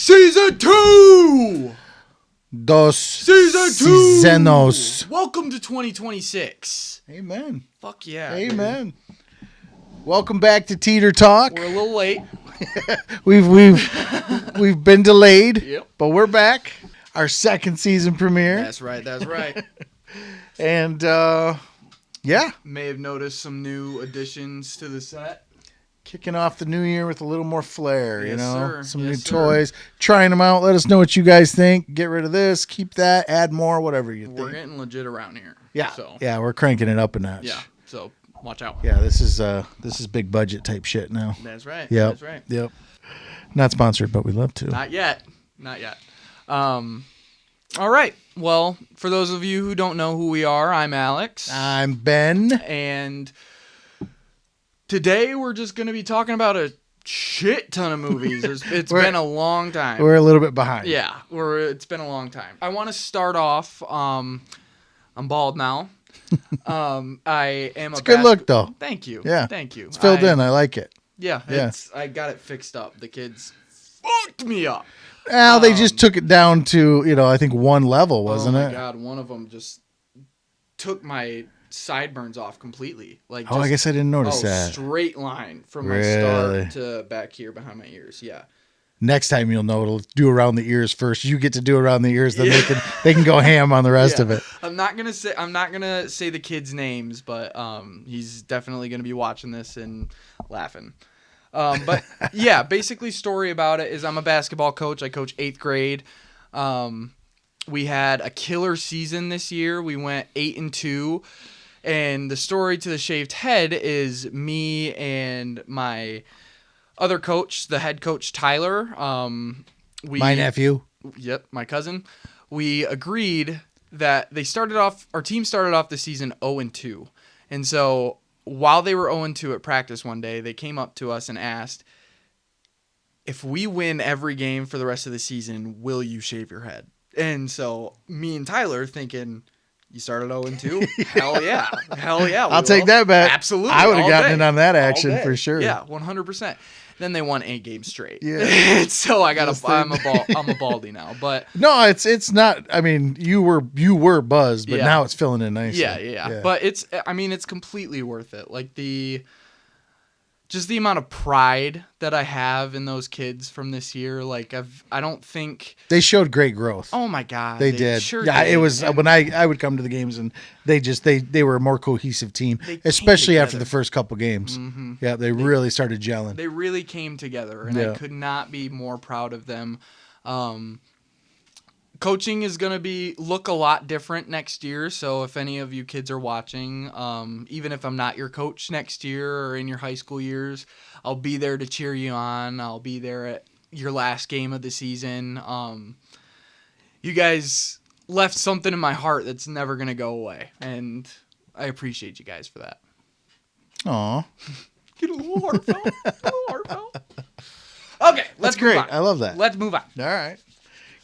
Season 2! Season 2! Season. Welcome to 2026. Amen. Fuck yeah. Amen. Dude. Welcome back to Teeter Talk. We're a little late. we've been delayed, yep. But we're back. Our second season premiere. That's right. And yeah. May have noticed some new additions to the set. Kicking off the new year with a little more flair, yes, you know, sir. some new toys, trying them out. Let us know what you guys think. Get rid of this, keep that, add more, whatever you think. We're getting legit around here. Yeah. So. Yeah, we're cranking it up a notch. Yeah. So watch out. Yeah, this is big budget type shit now. That's right. Yep. That's right. Yep. Not sponsored, but we love to. Not yet. All right. Well, for those of you who don't know who we are, I'm Alex. I'm Ben. And today we're just going to be talking about a shit ton of movies. It's been a long time. We're a little bit behind. Yeah, it's been a long time. I want to start off. I'm bald now. I am. It's a good look, though. Thank you. Yeah, thank you. It's filled in. I like it. Yeah. I got it fixed up. The kids fucked me up. Well, they just took it down to I think one level, wasn't it? Oh my god, one of them just took my sideburns off completely. Like, I guess I didn't notice that. Straight line from my start to back here behind my ears. Yeah. Next time you'll know it'll do around the ears first. You get to do around the ears, then they can go ham on the rest of it. I'm not gonna say the kids' names, but he's definitely gonna be watching this and laughing. But yeah, basically story about it is I'm a basketball coach. I coach 8th grade. We had a killer season this year. We went 8-2. And the story to the shaved head is me and my other coach, the head coach, Tyler. My nephew. Yep, my cousin. We agreed that our team started off the season 0-2. And so while they were 0-2 at practice one day, they came up to us and asked, if we win every game for the rest of the season, will you shave your head? And so me and Tyler thinking, you started 0-2? Hell yeah. I'll take that bet. Absolutely. I would have gotten in on that action for sure. Yeah, 100%. Then they won 8 games straight. Yeah. So I'm a baldy now. But no, it's not. I mean, you were buzzed, but now it's filling in nicely. Yeah. But it's completely worth it. Like just the amount of pride that I have in those kids from this year. Like I don't think they showed great growth. Oh my god, they did. Sure yeah, did. It was when I would come to the games and they were a more cohesive team, especially after the first couple games. Mm-hmm. Yeah, they really started gelling. They really came together, and I could not be more proud of them. Coaching is going to look a lot different next year, so if any of you kids are watching, even if I'm not your coach next year or in your high school years, I'll be there to cheer you on. I'll be there at your last game of the season. You guys left something in my heart that's never going to go away, and I appreciate you guys for that. Aw. Get a little heartfelt. Okay, that's great. I love that. Let's move on. All right.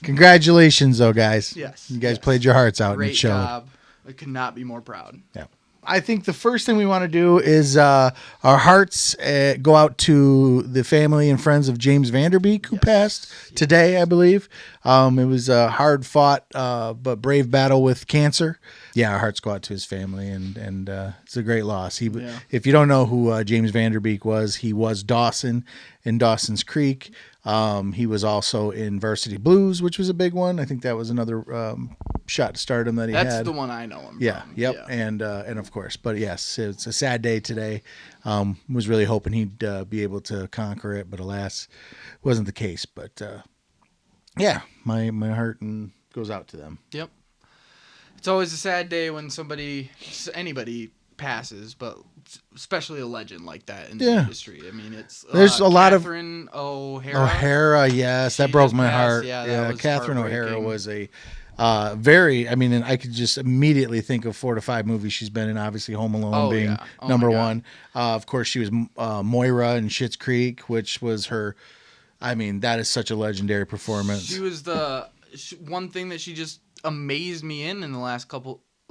Congratulations, though, guys. Yes. You guys played your hearts out. Great and it showed. job. I could not be more proud. Yeah. I think the first thing we want to do is our hearts go out to the family and friends of James Vanderbeek, who passed today, I believe. It was a hard-fought but brave battle with cancer. Yeah, our hearts go out to his family, and it's a great loss. If you don't know who James Vanderbeek was, he was Dawson in Dawson's Creek. He was also in Varsity Blues, which was a big one. I think that was another shot to stardom that he had. That's the one I know him from. Yep. Yeah. And of course, but yes, it's a sad day today. Was really hoping he'd be able to conquer it, but alas, wasn't the case. But yeah, my heart goes out to them. Yep. It's always a sad day when anybody passes, but especially a legend like that in the industry. I mean, there's a lot of Catherine O'Hara. O'Hara, yes, that broke my heart. Yeah, Catherine O'Hara was a very. I mean, and I could just immediately think of 4 to 5 movies she's been in. Obviously, Home Alone being number one. Of course, she was Moira in Schitt's Creek, which was her. I mean, that is such a legendary performance. She was one thing that she just amazed me in the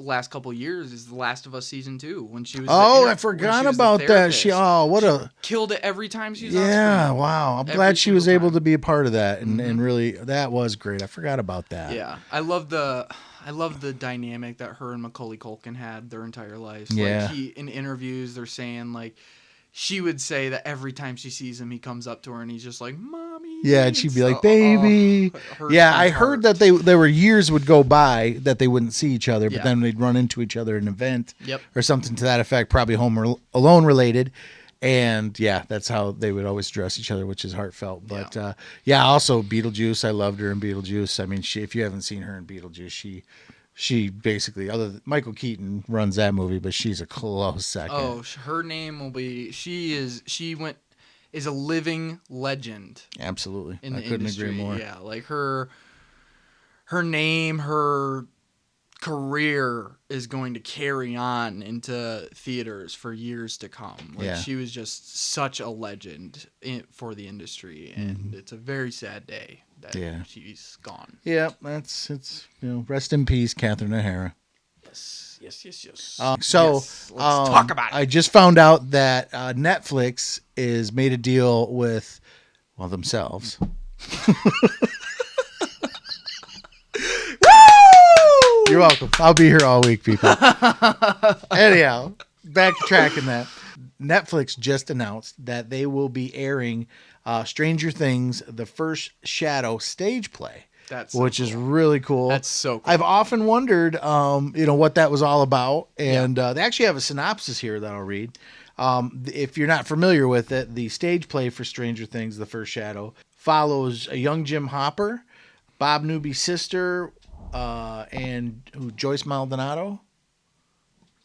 last couple years is The Last of Us season 2 when she was. Oh, I when forgot she was the about that. She therapist. what Killed it every time she was on yeah, screen. wow. I'm Every glad she was single able time. to be a part of that and really that was great. I forgot about that. Yeah, I love the dynamic that her and Macaulay Culkin had their entire lives. Yeah. Like in interviews, they're saying like she would say that every time she sees him, he comes up to her and he's just like, "Mommy." Yeah, and she'd be like, "Baby." Yeah, I heard that there were years would go by that they wouldn't see each other, but Yeah. then they'd run into each other at an event Yep. or something to that effect, probably Home Alone related. And yeah, that's how they would always address each other, which is heartfelt. But yeah, also Beetlejuice. I loved her in Beetlejuice. I mean, if you haven't seen her in Beetlejuice, she basically, other than Michael Keaton runs that movie, but she's a close second. Oh, her name will be. Is a living legend Absolutely. in the I couldn't industry. agree more. Yeah, like her name, her career is going to carry on into theaters for years to come. Like Yeah. she was just such a legend for the industry, and it's a very sad day that she's gone. Yeah, it's rest in peace, Catherine O'Hara. Yes. So Yes, let's talk about it. I just found out that Netflix is made a deal with themselves. You're welcome. I'll be here all week, people. Anyhow, backtracking that. Netflix just announced that they will be airing Stranger Things: The First Shadow stage play. That's which is really cool. That's so cool. I've often wondered, what that was all about. And they actually have a synopsis here that I'll read. If you're not familiar with it, the stage play for Stranger Things, The First Shadow, follows a young Jim Hopper, Bob Newby's sister, and Joyce Maldonado.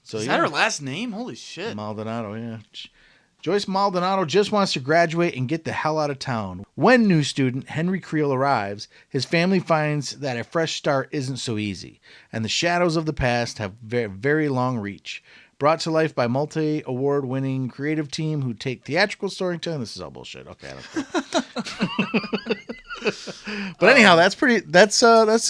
So, is that her last name? Holy shit. Maldonado, yeah. Joyce Maldonado just wants to graduate and get the hell out of town. When new student Henry Creel arrives, his family finds that a fresh start isn't so easy, and the shadows of the past have very, very long reach. Brought to life by multi-award winning creative team who take theatrical storytelling. This is all bullshit. Okay, but anyhow, that's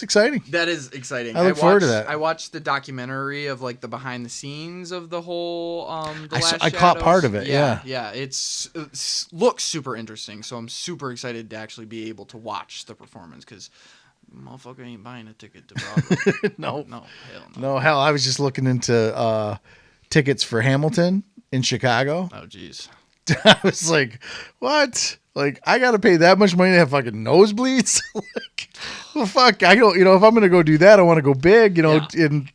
exciting. That is exciting. I look forward to that. I watched the documentary of like the behind the scenes of the whole I caught part of it. Yeah. It's looks super interesting. So I'm super excited to actually be able to watch the performance because motherfucker ain't buying a ticket to Broadway. No, hell no. No, hell, I was just looking into tickets for Hamilton in Chicago. Oh jeez. I was like, what? Like, I got to pay that much money to have fucking nosebleeds? Like, well, fuck. I don't, if I'm going to go do that, I want to go big, and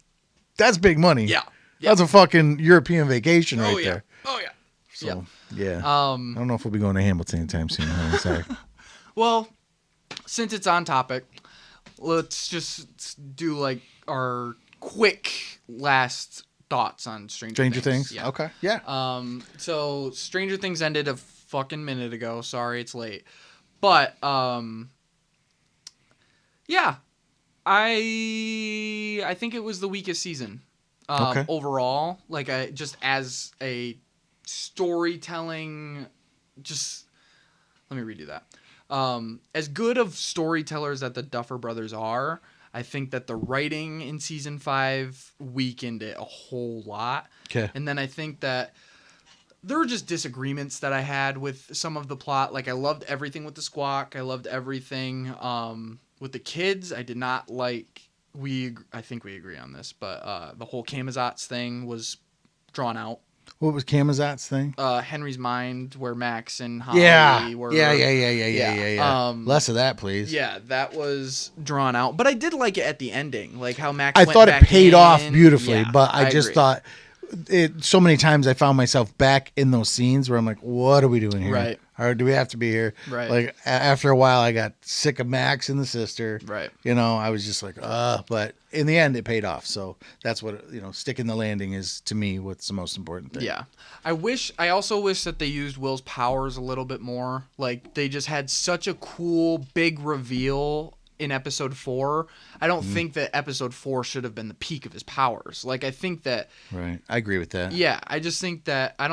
that's big money. Yeah. That's a fucking European vacation right there. Oh, yeah. So, yeah. I don't know if we'll be going to Hamilton anytime soon. I'm sorry. Well, since it's on topic, let's just do like our quick last thoughts on Stranger Things? Yeah. Okay. Yeah. So Stranger Things ended a fucking minute ago. Sorry, it's late. But yeah. I think it was the weakest season. Okay. Overall, like just as a storytelling, just let me redo that. As good of storytellers that the Duffer Brothers are, I think that the writing in season 5 weakened it a whole lot. Okay. And then I think that there were just disagreements that I had with some of the plot. Like I loved everything with the Squawk. I loved everything with the kids. I did not like. I think we agree on this, but the whole Camazotz thing was drawn out. What was Camazot's thing? Henry's Mind, where Max and Holly were. Yeah. Less of that, please. Yeah, that was drawn out. But I did like it at the ending, like how Max I went thought it back paid in. off beautifully, Yeah, but I just agree. thought so many times I found myself back in those scenes where I'm like, what are we doing here? Right. Or do we have to be here? Right. Like after a while, I got sick of Max and the sister. Right. I was just like, but in the end, it paid off. So that's what, sticking the landing is to me what's the most important thing. Yeah. I also wish that they used Will's powers a little bit more. Like they just had such a cool big reveal in episode 4. I don't think that episode 4 should have been the peak of his powers. Like I think that. Right. I agree with that. Yeah. I just think that I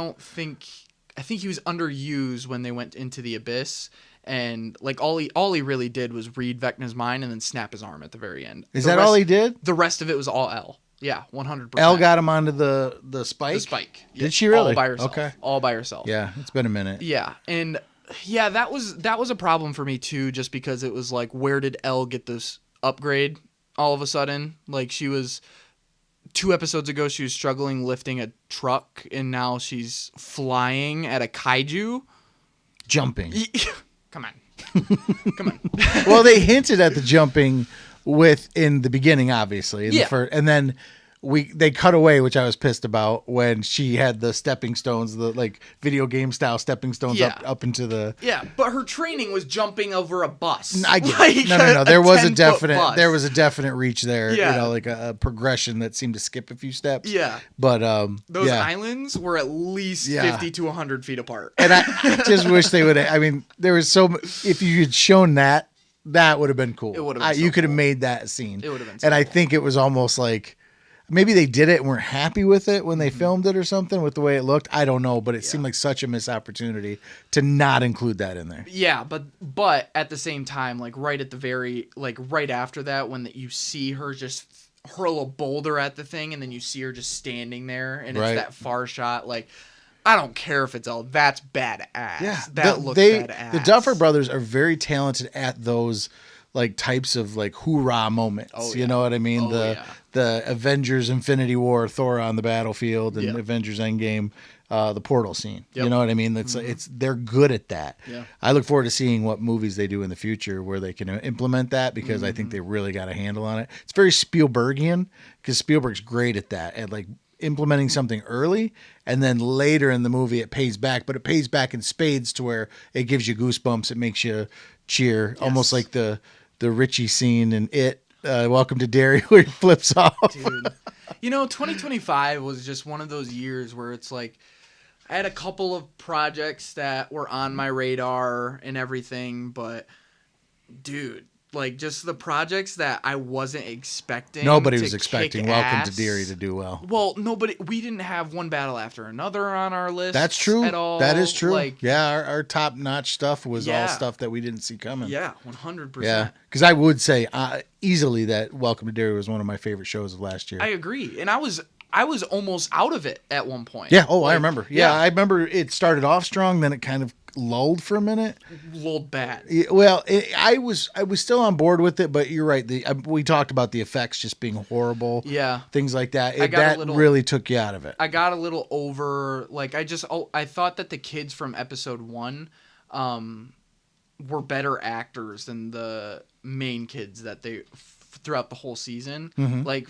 think he was underused when they went into the abyss, and like all he really did was read Vecna's mind and then snap his arm at the very end. Is that all he did? The rest of it was all L. Yeah, 100%. Elle got him onto the spike. The spike. Did she really? All by herself. Okay. All by herself. Yeah, it's been a minute. Yeah, and yeah, that was a problem for me too, just because it was like, where did Elle get this upgrade all of a sudden? Like, she was 2 episodes ago, she was struggling lifting a truck, and now she's flying at a kaiju. Jumping. Come on. Come on. Well, they hinted at the jumping in the beginning, obviously. And then they cut away, which I was pissed about, when she had the stepping stones, the like video game style stepping stones up into the. Yeah, but her training was jumping over a bus. I get like it. No. There was a 10-foot definite reach there. Yeah. You know, like a progression that seemed to skip a few steps. Yeah. But those islands were at least 50 to 100 feet apart. And I just wish they would. I mean, there was if you had shown that would have been cool. It would have been you could have made that scene. It would have been. And I think it was almost like maybe they did it and weren't happy with it when they filmed it or something with the way it looked. I don't know, but it seemed like such a missed opportunity to not include that in there. Yeah, but at the same time, like right after that, when you see her just hurl a boulder at the thing, and then you see her just standing there, and it's that far shot, like. I don't care if it's Elle. That's badass. Yeah, that looks badass. The Duffer Brothers are very talented at those like types of like hoorah moments. Oh, you know what I mean? Oh, the Avengers Infinity War, Thor on the battlefield, and Avengers Endgame, the portal scene. Yep. You know what I mean? They're good at that. Yeah. I look forward to seeing what movies they do in the future where they can implement that, because I think they really got a handle on it. It's very Spielbergian, because Spielberg's great at that, at like implementing something early, and then later in the movie it pays back, but it pays back in spades to where it gives you goosebumps. It makes you cheer, almost like the Richie scene in It, Welcome to Derry, where he flips off. Dude, 2025 was just one of those years where it's like I had a couple of projects that were on my radar and everything, but dude, like just the projects that I wasn't expecting. Nobody was expecting Welcome to Derry to do well. Well, we didn't have One Battle After Another on our list. That's true. At all. That is true. Like, our top notch stuff was all stuff that we didn't see coming. Yeah, 100%. Yeah, because I would say easily that Welcome to Derry was one of my favorite shows of last year. I agree, and I was almost out of it at one point. Yeah. Oh, I remember. Yeah, I remember it started off strong, then it kind of lulled for a minute. Lulled bad. Well, I was still on board with it, but you're right. We talked about the effects just being horrible. Yeah. Things like that. Really took you out of it. I got a little over. Like I thought that the kids from episode 1, were better actors than the main kids that they throughout the whole season. Mm-hmm. Like.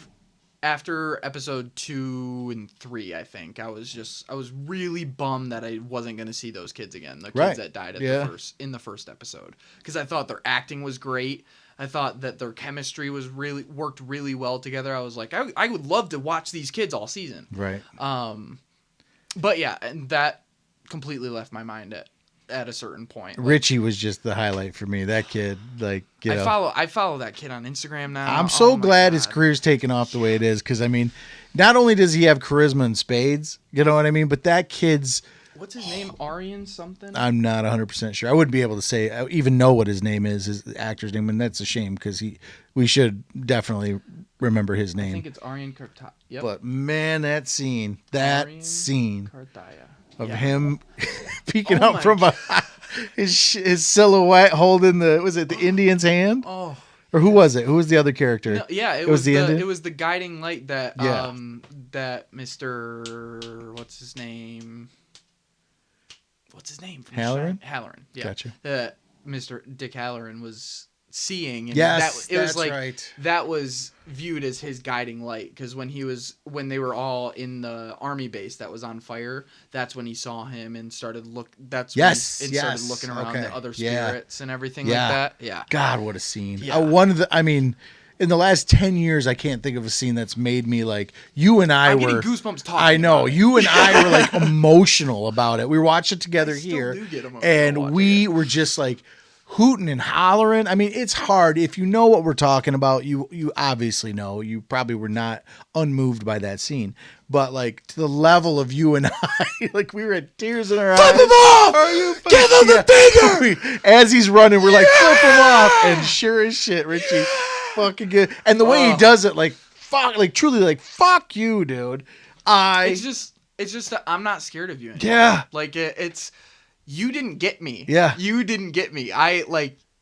After episode 2 and 3, I think I was really bummed that I wasn't going to see those kids again. The kids that died in the first episode, because I thought their acting was great. I thought that their chemistry worked really well together. I was like, I would love to watch these kids all season. Right. But yeah, and that completely left my mind at a certain point. Richie was just the highlight for me. That kid, like, you know. I follow that kid on Instagram now. I'm so glad his career's taken off the way it is, because I mean, not only does he have charisma in spades, you know what I mean, but that kid's. What's his name? Aryan something? I'm not 100% sure. I wouldn't be able to say, even know what his name is, his actor's name, and that's a shame, because we should definitely remember his name. I think it's Aryan Kartaya. Yep. But man, that scene Kartaya. Of him peeking up from his silhouette holding the Indian's hand? Oh. Or who was it? Who was the other character? No, yeah, it was the guiding light that that Mr. What's his name from Halloran? Halloran. Yeah. Gotcha. That Mr. Dick Halloran was seeing, and yes, that's right. That was viewed as his guiding light, because when they were all in the army base that was on fire, that's when he saw him and started looking around the other spirits and everything like that. Yeah. God, what a scene. Yeah. In the last 10 years, I can't think of a scene that's made me like, you and I'm getting goosebumps talking. I know. About it. You and I were like emotional about it. We watched it together here. Do get emotional and we were just like hooting and hollering. I mean, it's hard. If you know what we're talking about, you obviously know. You probably were not unmoved by that scene. But like to the level of you and I, like we were at tears in our eyes. Flip him off! Give him the finger! As he's running, we're like, flip him off. And sure as shit, Richie fucking good. And the way he does it, like fuck, like truly, like fuck you, dude. It's just that I'm not scared of you anymore. Yeah. Like it's you didn't get me. Yeah. You didn't get me.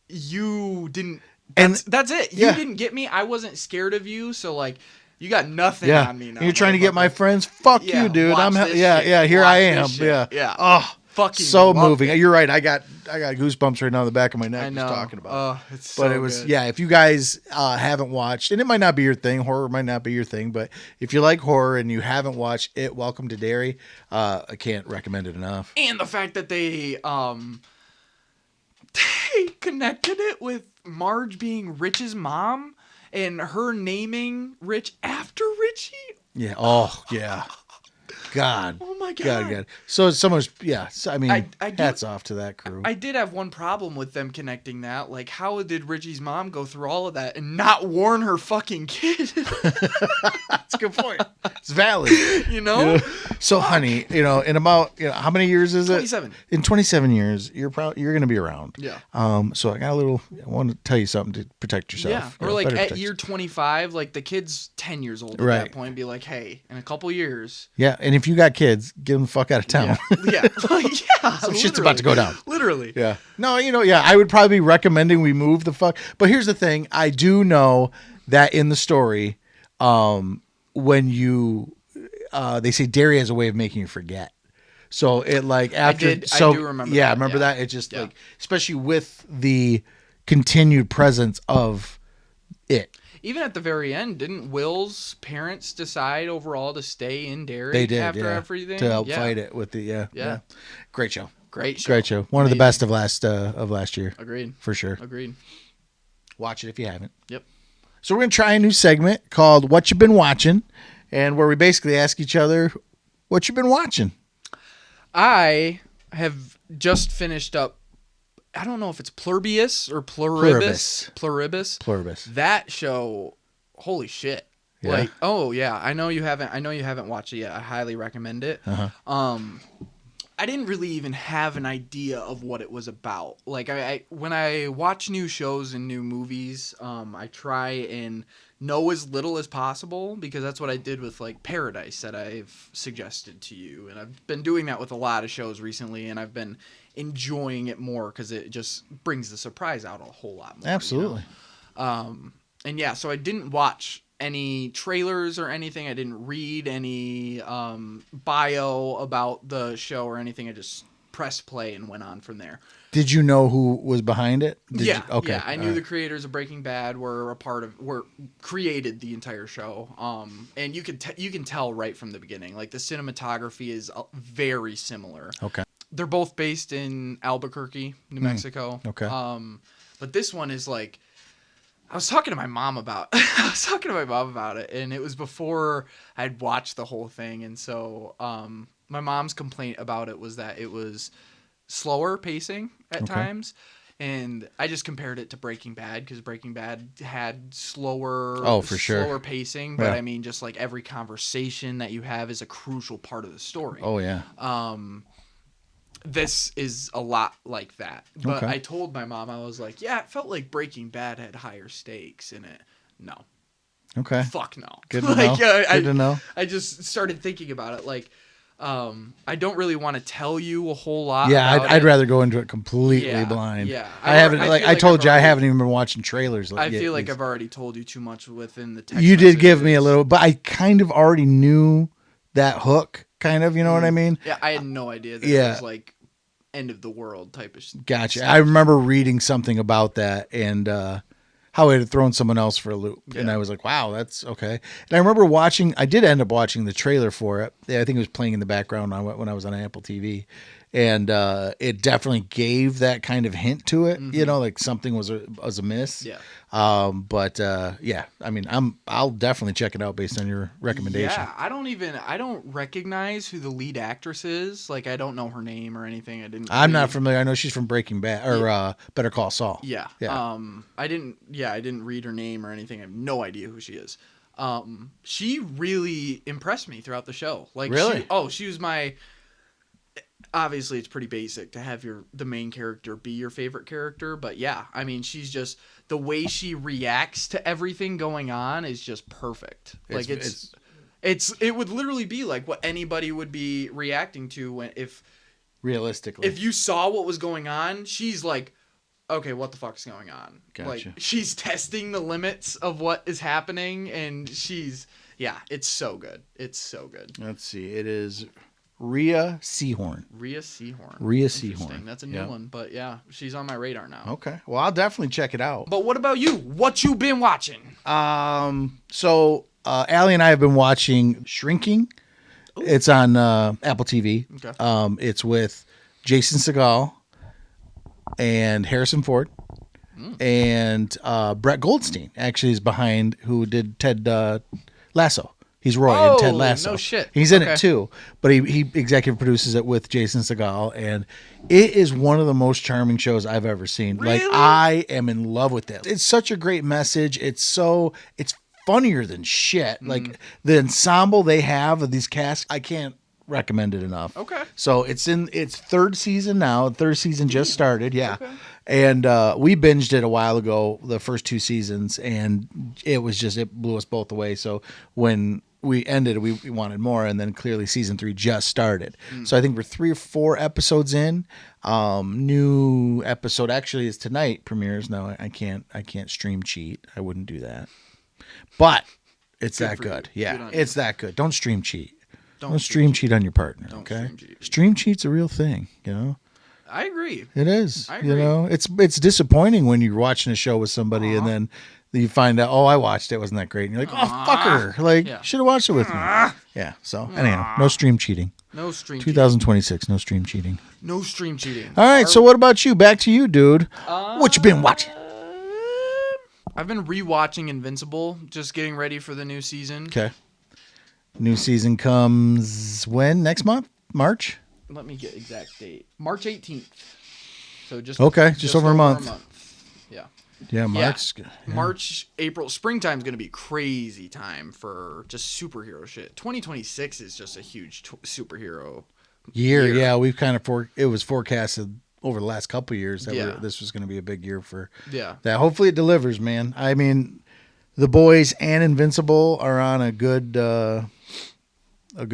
You didn't. And That's it. You yeah. didn't get me. I wasn't scared of you. So like, you got nothing Yeah. on me now. And you're trying to get my motherfucker. friends. Fuck Yeah, you, dude. watch this shit. Here Watch I this am. shit. Yeah. Yeah. Oh, Fucking so loved moving. it. You're right. I got goosebumps right now on the back of my neck I know. just talking about it. It's so But it was, good. yeah, if you guys haven't watched, and it might not be your thing, horror might not be your thing, but if you like horror and you haven't watched it, Welcome to Derry, I can't recommend it enough. And the fact that they they connected it with Marge being Rich's mom and her naming Rich after Richie. Yeah. Oh, yeah. God. Oh my God. So someone's, yeah. So, I mean, I do- hats off to that crew. I did have one problem with them connecting that. Like, how did Richie's mom go through all of that and not warn her fucking kid? That's a good point. It's valid. You know? So, honey, in about, how many years is it? 27. In 27 years, you're going to be around. Yeah. So I want to tell you something to protect yourself. Yeah. Or like better at protect year 25, like the kid's 10 years old at Right. that point, be like, hey, in a couple years. Yeah, and if you got kids, get them the fuck out of town. Yeah. Yeah. Some shit's about to go down. Literally. Yeah. No, I would probably be recommending we move the fuck. But here's the thing. I do know that in the story, when you, they say Derry has a way of making you forget. So it like after, I do remember yeah, that, remember yeah. that? It just Yeah. like, especially with the continued presence of it. Even at the very end, didn't Will's parents decide overall to stay in Derry They did, after yeah, everything? to help Yeah. fight it with the, yeah. Great show. Great show. Great show. One of the Amazing. best of last year. Agreed. For sure. Agreed. Watch it if you haven't. Yep. So we're going to try a new segment called What You Been Watching, and where we basically ask each other what you've been watching. I have just finished up, I don't know if it's Pluribus or Pluribus. Pluribus. That show, holy shit. Yeah. Like, oh yeah, I know you haven't watched it yet. I highly recommend it. Uh-huh. I didn't really even have an idea of what it was about. Like I when I watch new shows and new movies, I try and know as little as possible, because that's what I did with like Paradise that I've suggested to you, and I've been doing that with a lot of shows recently, and I've been enjoying it more because it just brings the surprise out a whole lot more. Absolutely. And yeah, so I didn't watch any trailers or anything. I didn't read any bio about the show or anything. I just pressed play and went on from there. Did you know who was behind it? Yeah, Okay. yeah. I knew all the right. creators of Breaking Bad were created the entire show. And you can tell right from the beginning. Like the cinematography is very similar. Okay. They're both based in Albuquerque, New Mexico. Okay. But this one is like, I was talking to my mom about it, and it was before I'd watched the whole thing, and so my mom's complaint about it was that it was slower pacing at times, and I just compared it to Breaking Bad, because Breaking Bad had slower pacing, but Yeah. I mean, just like every conversation that you have is a crucial part of the story. Oh yeah. This is a lot like that. But Okay. I told my mom, I was like, yeah, it felt like Breaking Bad had higher stakes in it. No. Okay. Fuck no. Good to know. Good to know. I just started thinking about it. Like, I don't really want to tell you a whole lot. Yeah, about I'd it. rather go into it completely Yeah, blind. yeah. I haven't, I like feel I like told I've you, I already- haven't even been watching trailers. I feel like yet. I've already told you too much within the text. You did give me a messages. little, but I kind of already knew that hook. Kind of, you know what I mean? Yeah, I had no idea that Yeah. it was like end of the world type of Gotcha. stuff. I remember reading something about that and how it had thrown someone else for a loop. And Yeah. I was like, wow, that's okay. And I remember I did end up watching the trailer for it. Yeah, I think it was playing in the background when I was on Apple TV. And it definitely gave that kind of hint to it, like something was amiss. Yeah. But yeah, I mean, I'll definitely check it out based on your recommendation. Yeah, I don't recognize who the lead actress is. Like, I don't know her name or anything. I'm not familiar. I know she's from Breaking Bad or Better Call Saul. Yeah. Yeah. I didn't read her name or anything. I have no idea who she is. She really impressed me throughout the show. Like, Really? she was my obviously it's pretty basic to have the main character be your favorite character, but yeah, I mean, she's just the way she reacts to everything going on is just perfect. Like it would literally be like what anybody would be reacting to if you saw what was going on. She's like, okay, what the fuck's going on? Gotcha. Like she's testing the limits of what is happening, and it's so good. It's so good. Let's see. It is Rhea Seehorn. Rhea Seehorn. Rhea Seehorn. That's a new one, but yeah, she's on my radar now. Okay. Well, I'll definitely check it out. But what about you? What you been watching? So Allie and I have been watching Shrinking. Ooh. It's on Apple TV. Okay. It's with Jason Segel and Harrison Ford. And Brett Goldstein actually is behind, who did Ted Lasso. He's Roy in Ted Lasso. No shit. He's in it too, but he executive produces it with Jason Segel, and it is one of the most charming shows I've ever seen. Really? Like, I am in love with it. It's such a great message. It's funnier than shit. Like the ensemble they have of these casts, I can't recommend it enough. Okay. So it's in its third season now. The third season just started. Yeah. Okay. And we binged it a while ago, the first 2 seasons, and it blew us both away. So when we ended, we wanted more, and then clearly season 3 just started. So I think we're 3 or 4 episodes in. New episode actually is tonight, premieres. No, I can't stream cheat. I wouldn't do that. But it's that good. Yeah, it's that good. Don't stream cheat. Don't stream cheat on your partner. Okay. Stream cheat's a real thing, you know. I agree. It is. I agree. You know, it's disappointing when you're watching a show with somebody and then you find out, I watched it, wasn't that great? And you're like, fucker. Like, should have watched it with me. Yeah. So, anyhow, no stream cheating. No stream 2026, no stream cheating. No stream cheating. All right. So, what about you? Back to you, dude. What you been watching? I've been rewatching Invincible, just getting ready for the new season. Okay. New season comes when? Next month? March? Let me get exact date. March 18th. So just over a month. Yeah. Yeah, March. Yeah. March, April, springtime's going to be crazy time for just superhero shit. 2026 is just a huge superhero year. Yeah, we've kind of it was forecasted over the last couple of years that this was going to be a big year for that. Hopefully it delivers, man. I mean, The Boys and Invincible are on a good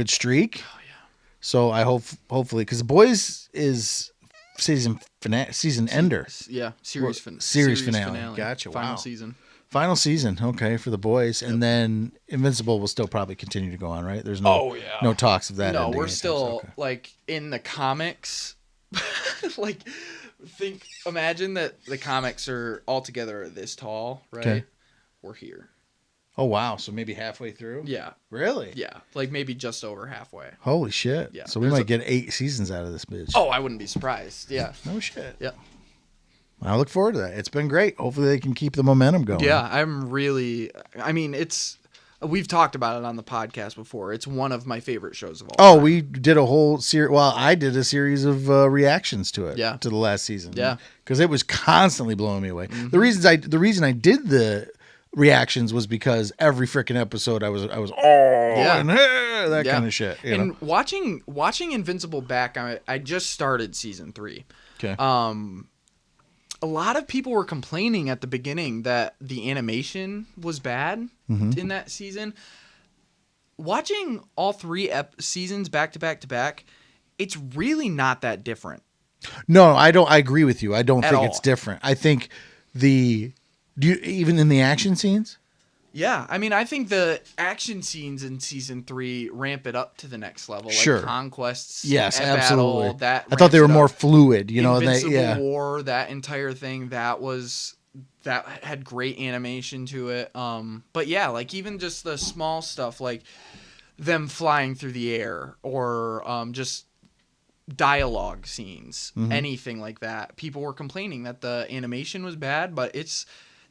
streak. Oh yeah. So I hopefully, because The Boys is season ender. Yeah, series finale. Gotcha. Final season. Okay, for The Boys, and then Invincible will still probably continue to go on, right? There's no talks of that. No, we're still like in the comics. Like, imagine that the comics are all together this tall, right? Okay. We're here. Oh, wow. So maybe halfway through? Yeah. Really? Yeah. Like maybe just over halfway. Holy shit. Yeah. So we might get 8 seasons out of this bitch. Oh, I wouldn't be surprised. Yeah. No shit. Yeah. I look forward to that. It's been great. Hopefully they can keep the momentum going. Yeah. We've talked about it on the podcast before. It's one of my favorite shows of all time. We did a whole series. Well, I did a series of reactions to it. Yeah. To the last season. Yeah. Because it was constantly blowing me away. Mm-hmm. The reason I did the reactions was because every freaking episode I was and that kind of shit. You know? Watching Invincible back, I just started season 3. Okay. A lot of people were complaining at the beginning that the animation was bad in that season. Watching all 3 seasons back to back to back, it's really not that different. No, I don't. I agree with you. I don't think it's different. I think even in the action scenes? Yeah, I mean, I think the action scenes in season 3 ramp it up to the next level. Sure. Like conquests, yes, absolutely. Battle, I thought they were more fluid. Invincible War, that entire thing, that had great animation to it. But yeah, like even just the small stuff, like them flying through the air, or just dialogue scenes, anything like that. People were complaining that the animation was bad, but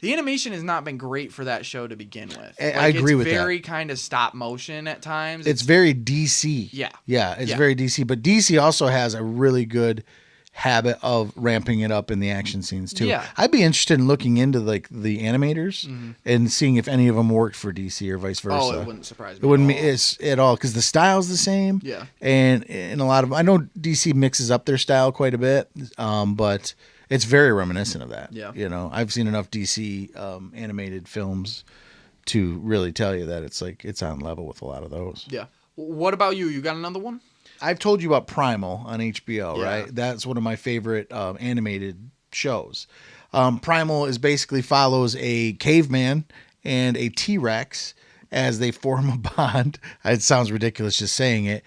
the animation has not been great for that show to begin with. I agree with that. It's very kind of stop motion at times. It's very DC. Yeah. Yeah, it's very DC. But DC also has a really good habit of ramping it up in the action scenes too. Yeah. I'd be interested in looking into like the animators and seeing if any of them worked for DC or vice versa. Oh, it wouldn't surprise me. It wouldn't at all. it's at all because the style's the same. Yeah. And in a lot of, I know DC mixes up their style quite a bit, but it's very reminiscent of that. Yeah. You know, I've seen enough DC animated films to really tell you that it's on level with a lot of those. Yeah. What about you? You got another one? I've told you about Primal on HBO, Yeah. right? That's one of my favorite animated shows. Primal is basically follows a caveman and a T-Rex as they form a bond. It sounds ridiculous just saying it.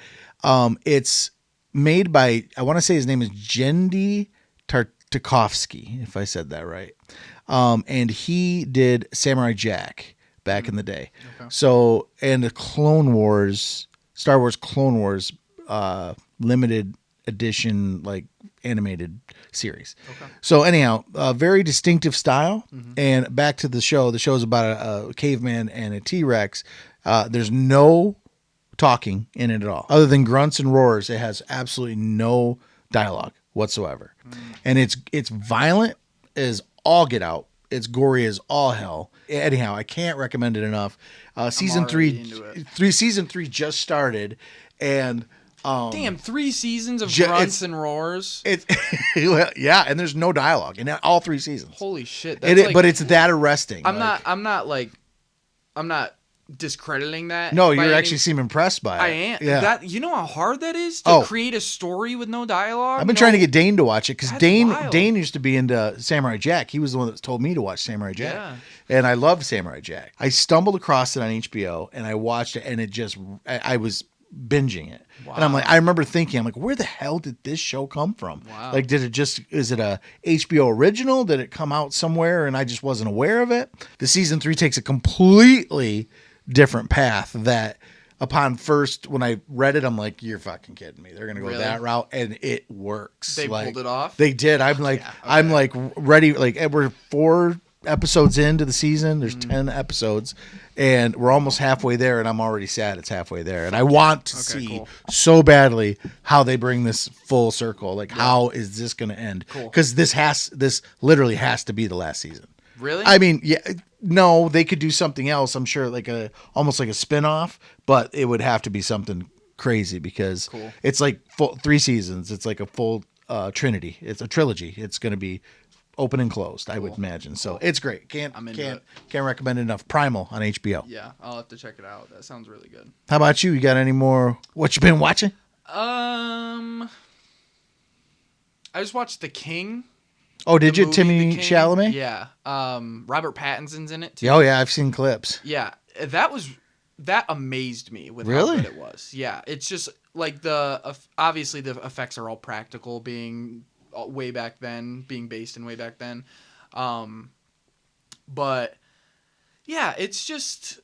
It's made by, I want to say his name is Genndy Tartakovsky, if I said that right. And he did Samurai Jack back in the day. Okay. So, and the Clone Wars, Star Wars Clone Wars limited edition like animated series. Okay. So anyhow, a very distinctive style. And back to the show. The show's about a caveman and a T-Rex. There's no talking in it at all, other than grunts and roars. It has absolutely no dialogue whatsoever, and it's violent as all get out. It's gory as all hell. Anyhow, I can't recommend it enough. Season already into it. season 3 just started, and Damn, 3 seasons of Ju- grunts and roars. it's yeah, and there's no dialogue in all 3 seasons. Holy shit! But it's that arresting. I'm like- I'm not discrediting that. No, by you any- actually seem impressed by it. I am. Yeah. That you know how hard that is to Oh. create a story with no dialogue. I've been trying to get Dane to watch it because That's Dane wild. used to be into Samurai Jack. He was the one that told me to watch Samurai Jack, Yeah. and I loved Samurai Jack. I stumbled across it on HBO and I watched it, and it just I was binging it, and I'm Wow. like, I remember thinking, I'm like, where the hell did this show come from? Wow. Like, is it a HBO original? Did it come out somewhere and I just wasn't aware of it? The season 3 takes a completely different path that. Upon first, when I read it, I'm like, "You're fucking kidding me! They're gonna go Really? that route," and it works. They Like, pulled it off? They did. I'm like, Yeah, okay. I'm like ready. Like we're 4 episodes into the season. There's 10 episodes, and we're almost halfway there. And I'm already sad it's halfway there. And I want to see cool. so badly how they bring this full circle. Like, how is this going to end? Cool. Because this literally has to be the last season. Really? I mean, yeah, no, they could do something else. I'm sure, like almost like a spin-off, but it would have to be something crazy because Cool. it's like 3 seasons. It's like a full trinity. It's a trilogy. It's going to be open and closed, I would imagine. So it's great. I'm into it. Can't recommend it enough. Primal on HBO. Yeah, I'll have to check it out. That sounds really good. How about you? You got any more? What you been watching? I just watched The King. Oh, did The you? movie, Timmy The King. Chalamet? Yeah. Robert Pattinson's in it too. Oh yeah, I've seen clips. Yeah, that amazed me with Really? how good it was. Yeah, it's just like obviously the effects are all practical, being way back then, being based in way back then, but yeah, it's just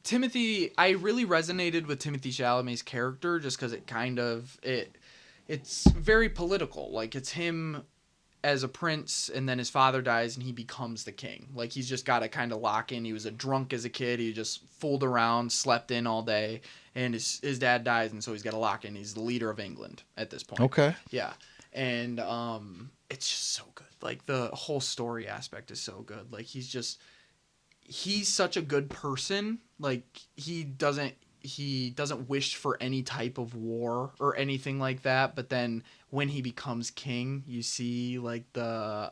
Timothy. I really resonated with Timothy Chalamet's character just because it's very political. Like it's him as a prince, and then his father dies and he becomes the king. Like he's just got to kind of lock in. He was a drunk as a kid. He just fooled around, slept in all day, and his dad dies, and so he's got to lock in. He's the leader of England at this point. Okay. Yeah. And it's just so good. Like the whole story aspect is so good. Like he's such a good person. Like he doesn't wish for any type of war or anything like that, but then when he becomes king, you see like the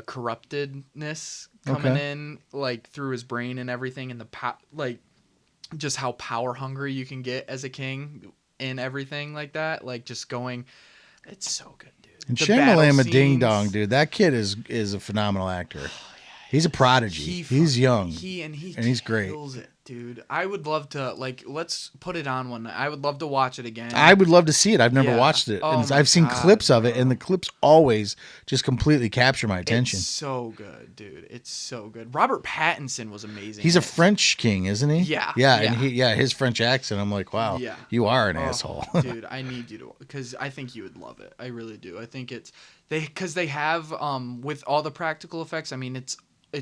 corruptedness coming in, like through his brain and everything, and like just how power hungry you can get as a king and everything like that. Like just going, it's so good, dude. And The battle Shamalama Ding scenes- Dong, dude. That kid is a phenomenal actor. He's a prodigy. He's young. and he's great. kills it, dude. I would love to let's put it on one night. I would love to watch it again. I would love to see it. I've never Yeah. watched it. Oh And my I've seen God, clips of it, bro. and the clips always just completely capture my attention. It's so good, dude. It's so good. Robert Pattinson was amazing. He's a in it. French king, isn't he? Yeah, Yeah, and yeah. his French accent, I'm like, wow, Yeah. you are an Oh, asshole. dude. I need you to, because I think you would love it. I really do. I think because they have with all the practical effects. I mean, it's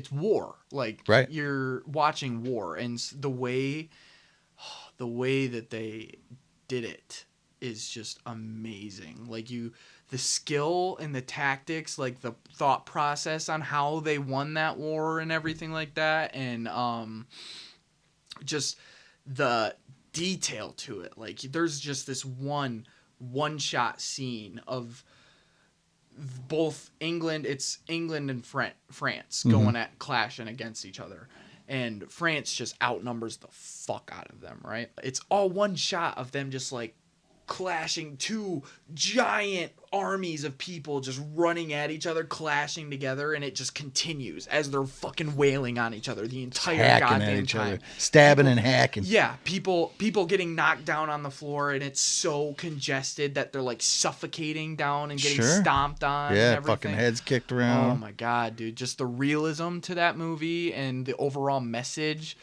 war. Like Right. You're watching war, and the way that they did it is just amazing. Like the skill and the tactics, like the thought process on how they won that war and everything like that, and just the detail to it. Like there's just this one shot scene of both England and France going at clashing against each other, and France just outnumbers the fuck out of them, right? It's all one shot of them just like clashing, two giant armies of people just running at each other, clashing together, and it just continues as they're fucking wailing on each other the entire hacking goddamn at each time. other, stabbing and hacking. Yeah, people getting knocked down on the floor, and it's so congested that they're like suffocating down and getting stomped on. Yeah, and everything. fucking heads kicked around. Oh my god, dude! Just the realism to that movie and the overall message.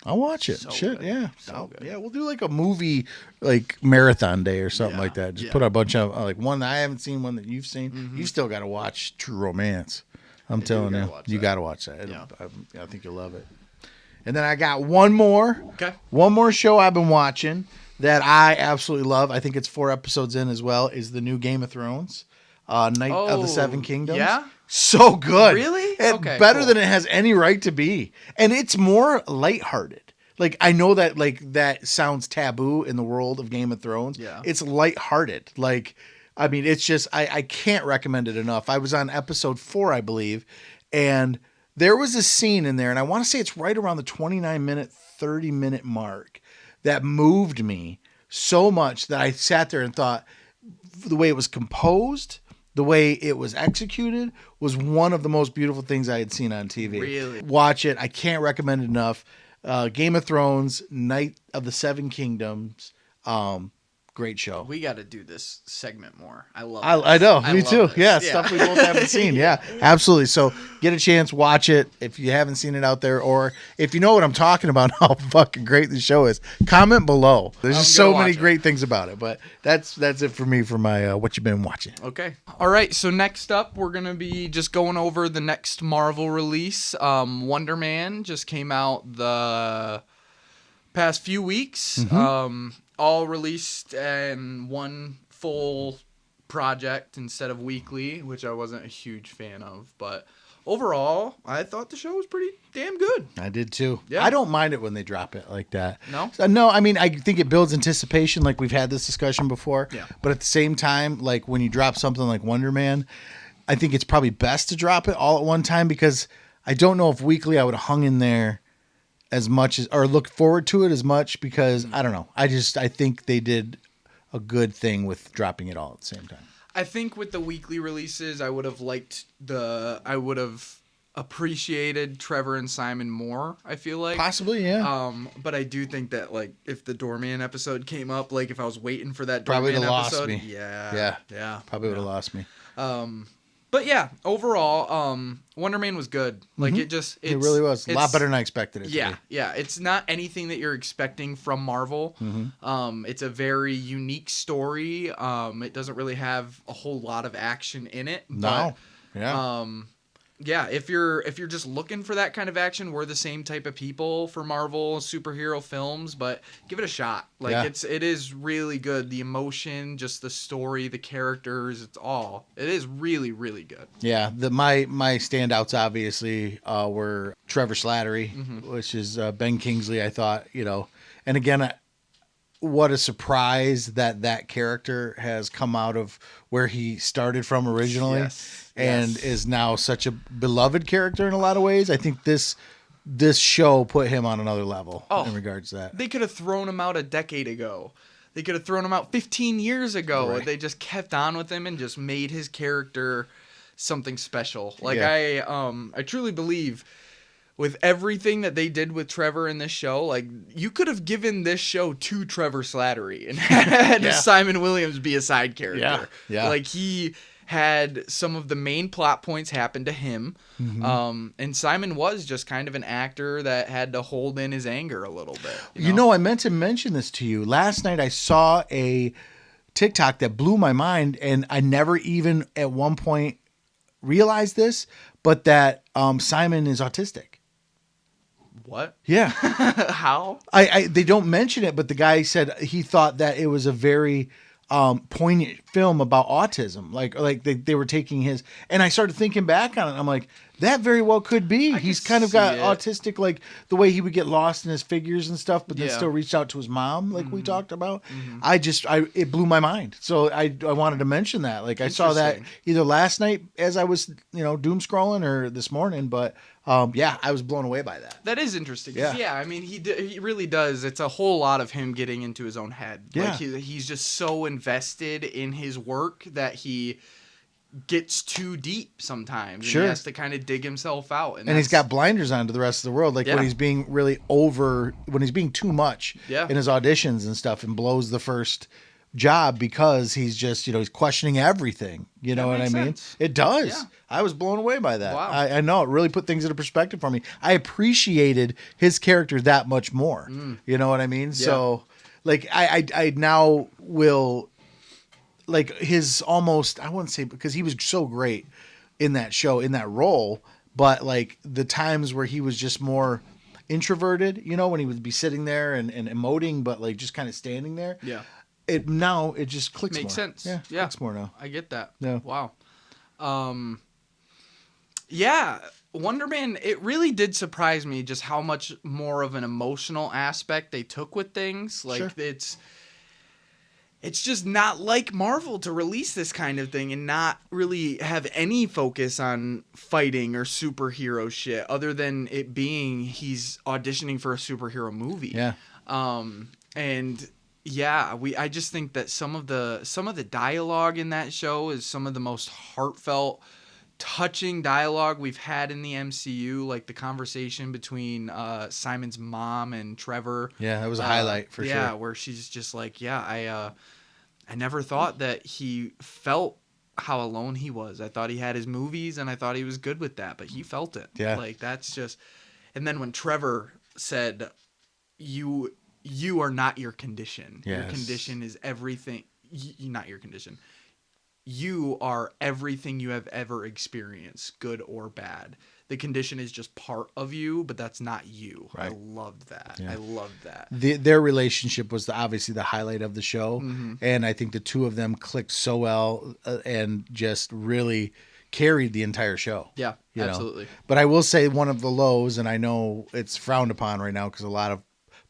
I'll watch it. So Shit, good. yeah. So good. Yeah, we'll do like a movie like marathon day or something Yeah, like that. Just yeah. put a bunch of like one that I haven't seen, one that you've seen. You've still got to watch True Romance. I'm telling gotta you. watch You that. got to watch that. Yeah. I think you'll love it. And then I got one more. Okay. One more show I've been watching that I absolutely love. I think it's 4 episodes in as well, is the new Game of Thrones. Night of the Seven Kingdoms. Yeah? So good. Really? And Okay, better cool. than it has any right to be. And it's more lighthearted. Like, I know that like that sounds taboo in the world of Game of Thrones. Yeah. It's lighthearted. Like, I mean, it's just I can't recommend it enough. I was on episode 4, I believe, and there was a scene in there, and I want to say it's right around the 29-minute, 30-minute mark that moved me so much that I sat there and thought the way it was composed, the way it was executed was one of the most beautiful things I had seen on TV. Really? Watch it. I can't recommend it enough. Game of Thrones, Night of the Seven Kingdoms. Great show. We got to do this segment more. I love it. I know. I Me love too. this. Yeah, stuff we both haven't seen. Yeah, absolutely. So get a chance, watch it. If you haven't seen it out there, or if you know what I'm talking about, how fucking great the show is, comment below. There's I'm just gonna so many watch it. great things about it. But that's it for me for my what you've been watching. Okay. All right. So next up, we're gonna be just going over the next Marvel release. Wonder Man just came out the past few weeks. All released in one full project instead of weekly, which I wasn't a huge fan of. But overall, I thought the show was pretty damn good. I did too. Yeah. I don't mind it when they drop it like that. No? No, I mean, I think it builds anticipation, like we've had this discussion before. Yeah. But at the same time, like when you drop something like Wonder Man, I think it's probably best to drop it all at one time, because I don't know if weekly I would have hung in there as much as, or look forward to it as much, because I don't know. I think they did a good thing with dropping it all at the same time. I think with the weekly releases, I would have appreciated Trevor and Simon more, I feel like. Possibly, yeah. But I do think that, like, if the Doorman episode came up, like, if I was waiting for that Probably Doorman would've lost episode, me. yeah. Probably would have lost me. But yeah, overall, Wonder Man was good. Like, It it really was. A lot it's- better than I expected it to Yeah, be. yeah. It's not anything that you're expecting from Marvel. It's a very unique story. It doesn't really have a whole lot of action in it. No. But, Yeah. yeah, if you're just looking for that kind of action, we're the same type of people for Marvel superhero films, but give it a shot. Like, Yeah. it is really good. The emotion, just the story, the characters, it is really, really good. Yeah, my standouts obviously were Trevor Slattery, which is Ben Kingsley. I thought, and again, what a surprise that character has come out of where he started from originally, Yes, and yes. is now such a beloved character in a lot of ways. I think this show put him on another level in regards to that. They could have thrown him out a decade ago. They could have thrown him out 15 years ago. Right. They just kept on with him and just made his character something special. Like, Yeah. I truly believe with everything that they did with Trevor in this show, like, you could have given this show to Trevor Slattery and had Yeah. Simon Williams be a side character. Yeah, yeah. Like, he had some of the main plot points happen to him. And Simon was just kind of an actor that had to hold in his anger a little bit. You know, I meant to mention this to you. Last night I saw a TikTok that blew my mind, and I never even at one point realized this, but that Simon is autistic. What? Yeah. How? They don't mention it, but the guy said he thought that it was a very poignant film about autism. Like they were taking his, and I started thinking back on it. I'm like, that very well could be. He's kind of got autistic, like the way he would get lost in his figures and stuff, but then still reached out to his mom, like we talked about. It blew my mind. So I wanted to mention that. Like I saw that either last night as I was, doom scrolling or this morning, but I was blown away by that. That is interesting. Yeah. I mean, he really does. It's a whole lot of him getting into his own head. Yeah. Like he's just so invested in his work that he gets too deep sometimes. Sure. And he has to kind of dig himself out. And he's got blinders on to the rest of the world. Like when he's being really when he's being too much in his auditions and stuff and blows the first job because he's just, he's questioning everything. You know what I mean? Sense. It does. Yeah. I was blown away by that. Wow. I know it really put things into perspective for me. I appreciated his character that much more. You know what I mean? Yeah. So like I now will, like his almost, I wouldn't say, because he was so great in that show, in that role, but like the times where he was just more introverted, when he would be sitting there and emoting, but like just kind of standing there. Yeah. It just clicks more. Makes sense. Yeah. Clicks more now. I get that. Yeah. Wow. Wonder Man, it really did surprise me just how much more of an emotional aspect they took with things. Like it's just not like Marvel to release this kind of thing and not really have any focus on fighting or superhero shit other than it being he's auditioning for a superhero movie. Yeah. I just think that some of the dialogue in that show is some of the most heartfelt, touching dialogue we've had in the MCU, like the conversation between Simon's mom and Trevor. Yeah, that was a highlight for sure. Yeah, where she's just like, I never thought that he felt how alone he was. I thought he had his movies and I thought he was good with that, but he felt it. Yeah. Like that's just, and then when Trevor said, you are not your condition. Yes. Your condition is everything. Not your condition. You are everything you have ever experienced, good or bad. The condition is just part of you, but that's not you. Right. I loved that. Yeah. I loved that. Their relationship was obviously the highlight of the show. Mm-hmm. And I think the two of them clicked so well and just really carried the entire show. Yeah, absolutely. But I will say one of the lows, and I know it's frowned upon right now because a lot of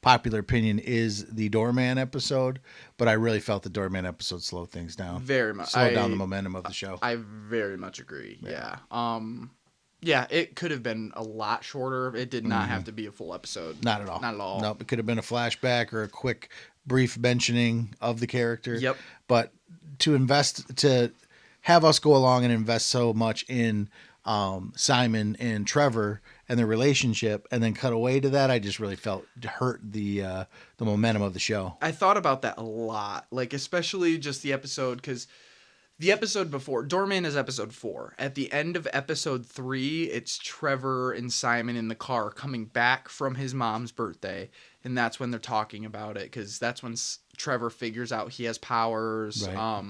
popular opinion is the Doorman episode, but I really felt the Doorman episode slowed things down. Very much. Slowed down the momentum of the show. I very much agree. Yeah. It could have been a lot shorter. It did not have to be a full episode. Not at all. Not at all. Nope. It could have been a flashback or a quick, brief mentioning of the character. Yep. But to have us go along and invest so much in Simon and Trevor and their relationship, and then cut away to that, I just really felt hurt the momentum of the show. I thought about that a lot, like especially just the episode, because the episode before, Doorman is episode 4. At the end of episode 3, it's Trevor and Simon in the car coming back from his mom's birthday, and that's when they're talking about it, because that's when Trevor figures out he has powers, right.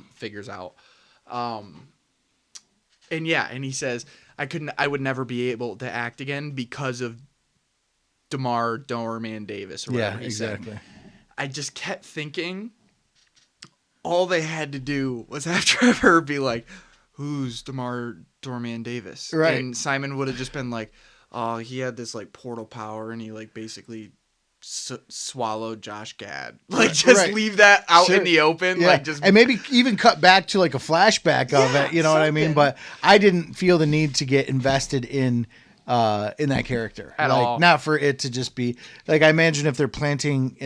And he says, I would never be able to act again because of DeMar Doorman Davis or whatever he said. I just kept thinking all they had to do was have Trevor be like, who's DeMar Doorman Davis? Right. And Simon would have just been like, oh, he had this like portal power and he like basically swallowed Josh Gad. Like just leave that out in the open. Yeah. Like just, and maybe even cut back to like a flashback of it. You know what I mean? But I didn't feel the need to get invested in that character at all. Not for it to just be like, I imagine if they're planting,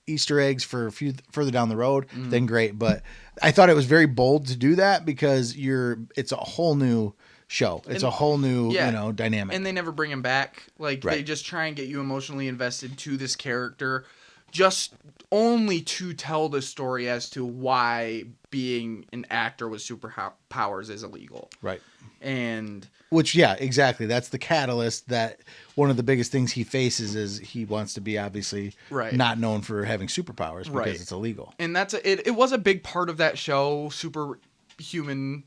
Easter eggs for a few further down the road, then great. But I thought it was very bold to do that because it's a whole new show. It's a whole new, dynamic. And they never bring him back. Like they just try and get you emotionally invested to this character just only to tell the story as to why being an actor with superpowers is illegal. Right. And which, yeah, exactly. That's the catalyst that one of the biggest things he faces is he wants to be obviously not known for having superpowers because it's illegal. And it was a big part of that show, Superhuman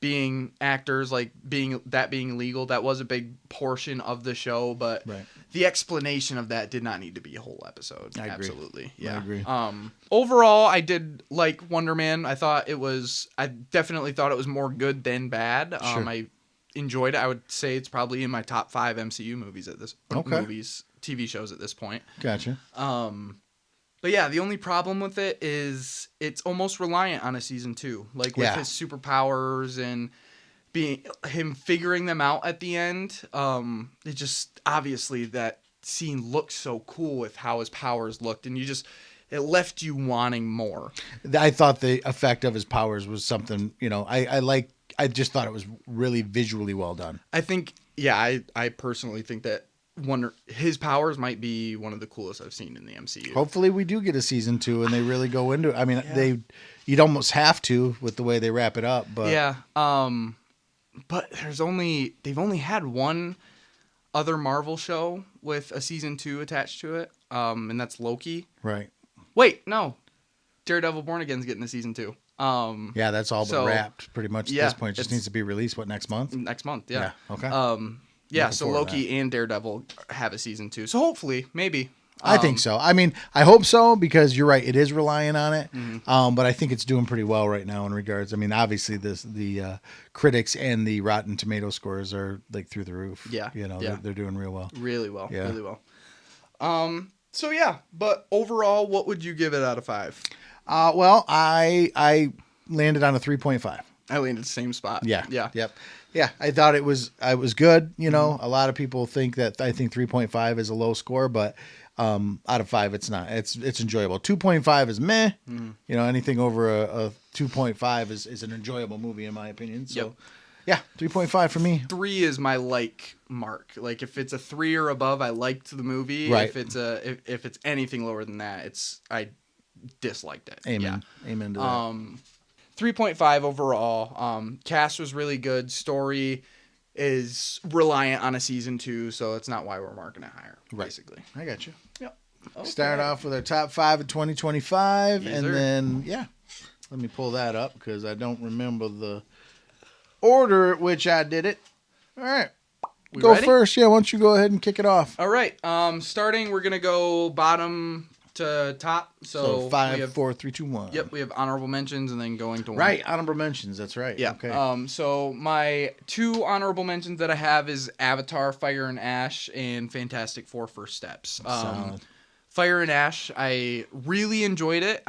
being actors, like being legal, that was a big portion of the show, but Right. the explanation of that did not need to be a whole episode. I agree. Absolutely. Yeah. I agree. Overall, I did like Wonder Man. I definitely thought it was more good than bad. Sure. I enjoyed it. I would say it's probably in my top 5 MCU movies TV shows at this point. Gotcha. But yeah, the only problem with it is it's almost reliant on a season 2, like with his superpowers and him figuring them out at the end. It just obviously that scene looked so cool with how his powers looked, and it left you wanting more. I thought the effect of his powers was something, I just thought it was really visually well done. I think, I personally think that his powers might be one of the coolest I've seen in the MCU. Hopefully we do get a season 2 and they really go into it. I mean, you'd almost have to with the way they wrap it up, but yeah. But they've only had one other Marvel show with a season 2 attached to it. And that's Loki. Right. Wait, no. Daredevil Born Again's getting a season 2. Yeah, that's all but wrapped pretty much at this point. It just needs to be released next month? Next month, yeah. Okay. So Loki and Daredevil have a season 2. So hopefully, maybe. I think so. I mean, I hope so, because you're right. It is relying on it. Mm-hmm. But I think it's doing pretty well right now in regards. I mean, obviously the critics and the Rotten Tomato scores are like through the roof. Yeah. They're doing real well. Really well. Yeah. Really well. So yeah, but overall, what would you give it out of 5? Well, I landed on a 3.5. I landed the same spot. Yeah. Yeah. Yep. Yeah, I thought it was good. A lot of people think 3.5 is a low score, but out of 5, it's not. It's enjoyable. 2.5 is meh. Anything over a 2.5 is an enjoyable movie in my opinion. So, yeah, 3.5 for me. 3 is my mark. Like if it's a 3 or above, I liked the movie. Right. If it's anything lower than that, I disliked it. Amen. Yeah. Amen to that. 3.5 overall. Cast was really good. Story is reliant on a season 2, so it's not why we're marking it higher. Right. Basically. I got you. Yep. Okay. Start off with our top 5 of 2025, Yes, and sir. then let me pull that up because I don't remember the order at which I did it. All right. Go ready? first. Yeah, why don't you go ahead and kick it off? All right. Starting, we're gonna go bottom to top. So 5, 4, 3, 2, 1. Yep, we have honorable mentions and then going to 1. Right, honorable mentions. That's right. Yeah. Okay. So my 2 honorable mentions that I have is Avatar, Fire and Ash, and Fantastic Four: First Steps. Solid. Fire and Ash, I really enjoyed it.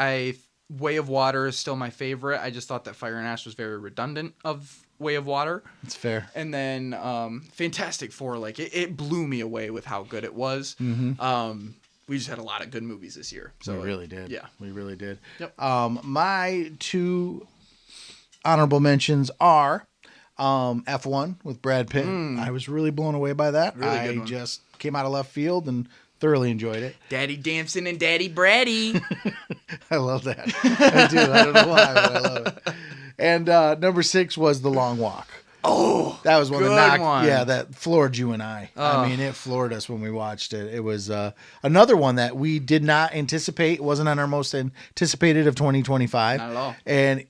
Way of Water is still my favorite. I just thought that Fire and Ash was very redundant of Way of Water. It's fair. And then Fantastic Four, like it blew me away with how good it was. Mm-hmm. We just had a lot of good movies this year. So we really did. Yeah. We really did. Yep. My 2 honorable mentions are F1 with Brad Pitt. I was really blown away by that. Really good I one. just came out of left field and thoroughly enjoyed it. Daddy Damson and Daddy Brady. I love that. I do. I don't know why, but I love it. And number 6 was The Long Walk. Oh, That was one that good knocked. one. Yeah, that floored you and I. I mean, it floored us when we watched it. It was another one that we did not anticipate. It wasn't on our most anticipated of 2025. Not at all. And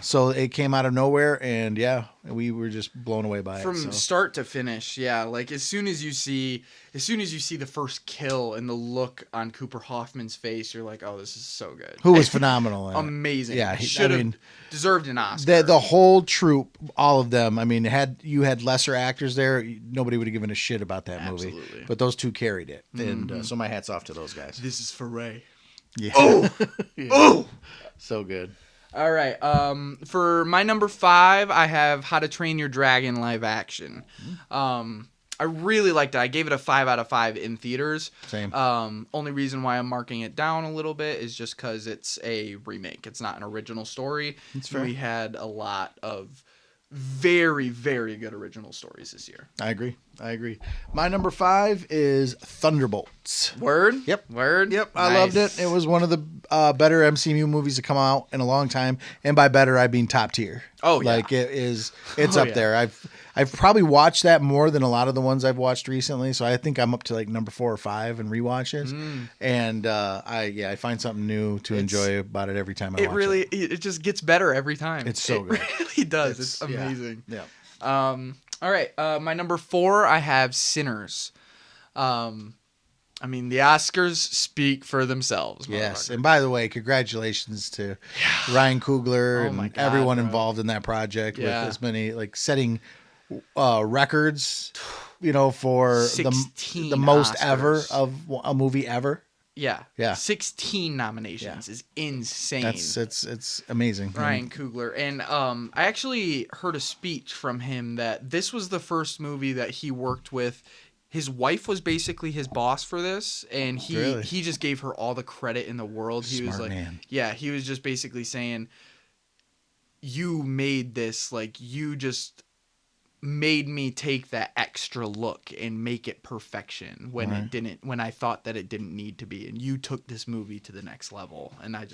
so it came out of nowhere, and we were just blown away by From it. So. start to finish, like as soon as you see the first kill and the look on Cooper Hoffman's face, you're like, oh, this is so good. Who was phenomenal. in it. Amazing. Yeah, should have deserved an Oscar. The whole troupe, all of them. I mean, had you had lesser actors there, nobody would have given a shit about that movie. Absolutely. But those 2 carried it, and so my hat's off to those guys. This is for Ray. Yeah. Oh, oh. So good. All right. For my number 5, I have How to Train Your Dragon live action. I really liked it. I gave it a 5 out of 5 in theaters. Same. Only reason why I'm marking it down a little bit is just because it's a remake. It's not an original story. That's fair. We had a lot of very, very good original stories this year. I agree. My number 5 is Thunderbolts. Word? Yep. Word? Yep. I loved it. It was one of the better MCU movies to come out in a long time. And by better, I mean top tier. Oh, yeah. Like it's up there. I've probably watched that more than a lot of the ones I've watched recently. So I think I'm up to like number 4 or 5 in rewatches. And I find something new to enjoy about it every time I watch it. It just gets better every time. It's so good. It really does. It's amazing. Yeah. All right. My number 4, I have Sinners. I mean, the Oscars speak for themselves. Yes, and by the way, congratulations to Ryan Coogler and everyone involved in that project with as many like setting records, for the most Oscars ever of a movie ever. Yeah. 16 nominations is insane. It's amazing. Ryan Coogler. And I actually heard a speech from him that this was the first movie that he worked with. His wife was basically his boss for this, and he just gave her all the credit in the world. He was like, man. Yeah, he was just basically saying, you made this, like, you just made me take that extra look and make it perfection when it didn't, when I thought that it didn't need to be, and you took this movie to the next level, and I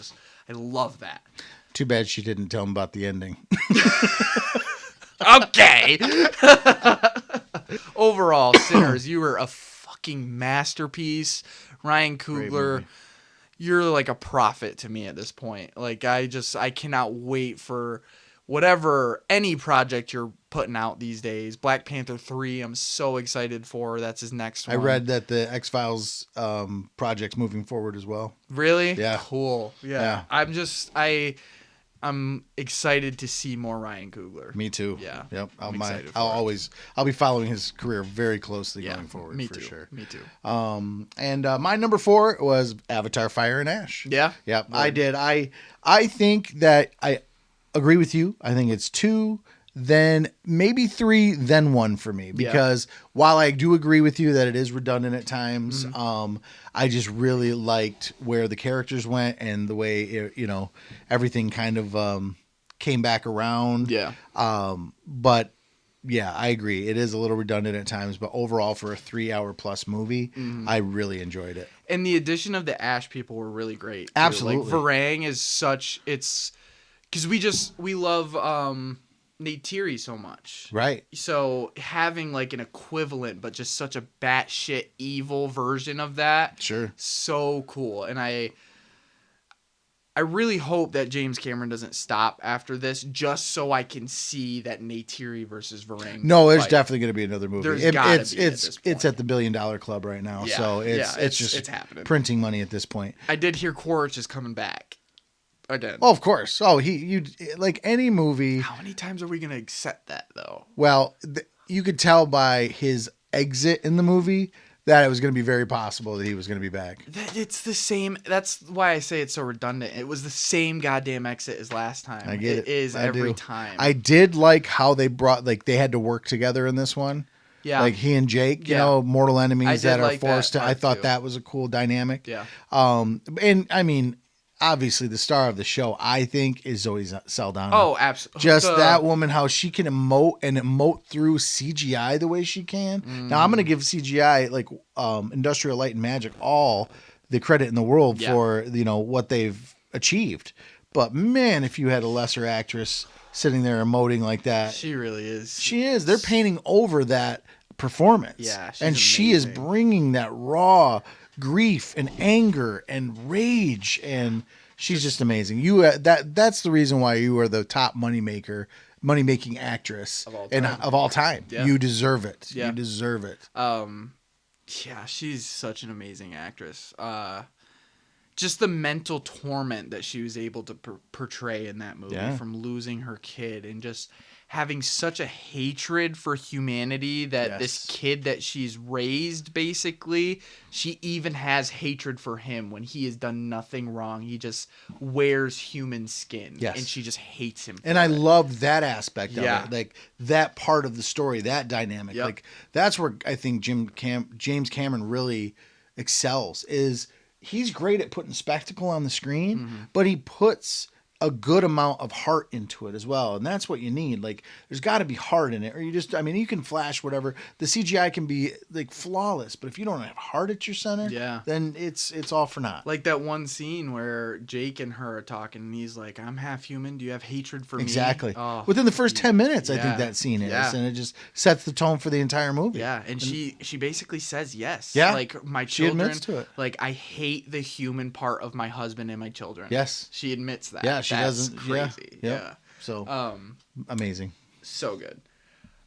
love that. Too bad she didn't tell him about the ending. Okay. Overall, Sinners, you were a fucking masterpiece. Ryan Coogler, you're like a prophet to me at this point. Like, I cannot wait for any project you're putting out these days. Black Panther 3, I'm so excited for. That's his next one. I read that the X-Files project's moving forward as well. Really? Yeah. Cool. Yeah. I'm excited to see more Ryan Coogler. Me too. Yeah. Yep. I'll be following his career very closely going forward. Me for too. Sure. Me too. And my number 4 was Avatar: Fire and Ash. Yeah. Yep. I did. I think that I agree with you. I think it's 2, then maybe 3, then 1 for me, because while I do agree with you that it is redundant at times, I just really liked where the characters went and the way everything kind of came back around. Yeah. But yeah, I agree. It is a little redundant at times, but overall for a 3-hour plus movie, I really enjoyed it. And the addition of the Ash people were really great, too. Absolutely. Like, Varang is because we love Neytiri so much. Right. So having like an equivalent, but just such a batshit evil version of that. Sure. So cool. And I really hope that James Cameron doesn't stop after this, just so I can see that Neytiri versus Varang. No, there's definitely going to be another movie. There's gotta be at this point. It's at the $1 billion club right now. Yeah, So it's just happening. Printing money at this point. I did hear Quaritch is coming back. I did. Oh, of course. Oh, you like any movie. How many times are we going to accept that, though? Well, you could tell by his exit in the movie that it was going to be very possible that he was going to be back. It's the same. That's why I say it's so redundant. It was the same goddamn exit as last time. I get it. It is every time. I did like how they they had to work together in this one. Yeah. Like he and Jake, mortal enemies that are forced to. I thought that was a cool dynamic. Yeah. And I mean, obviously the star of the show, I think, is Zoe Saldana. Oh, absolutely. Just that woman, how she can emote through CGI the way she can. Now, I'm going to give CGI, like Industrial Light and Magic, all the credit in the world for, what they've achieved. But man, if you had a lesser actress sitting there emoting like that. She really is. She is. They're painting over that performance. Yeah. And she is bringing that raw grief and anger and rage, and she's just amazing. That's the reason why you are the top money making actress of all time. Yeah. You deserve it. Yeah. You deserve it. Yeah, she's such an amazing actress. Just the mental torment that she was able to portray in that movie, from losing her kid and just having such a hatred for humanity that this kid that she's raised, basically, she even has hatred for him when he has done nothing wrong. He just wears human skin. Yes. And she just hates him. And I love that aspect of it. Like that part of the story, that dynamic. Yep. Like that's where I think James Cameron really excels, is he's great at putting spectacle on the screen, but he puts a good amount of heart into it as well, and that's what you need. Like, there's got to be heart in it, or you can flash whatever. The CGI can be like flawless, but if you don't have heart at your center, then it's all for naught. Like that one scene where Jake and her are talking, and he's like, "I'm half human. Do you have hatred for me?" Exactly. Oh, within the first 10 minutes, I think that scene is, and it just sets the tone for the entire movie. Yeah, and she basically says yes. Yeah, like my she children. admits to it. Like, I hate the human part of my husband and my children. Yes, she admits that. Yeah, she doesn't. Crazy. Yeah. So amazing. So good.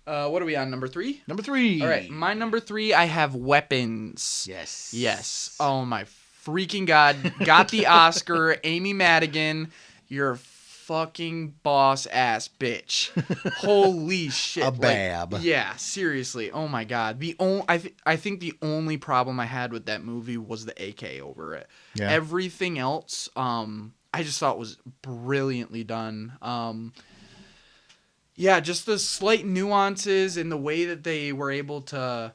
What are we on? Number 3? Number 3. All right, my number 3. I have Weapons. Yes. Oh my freaking god! Got the Oscar. Amy Madigan, you're a fucking boss ass bitch. Holy shit! A bab. Yeah, seriously. Oh my god. I think the only problem I had with that movie was the AK over it. Yeah. Everything else, I just thought was brilliantly done. Yeah, just the slight nuances in the way that they were able to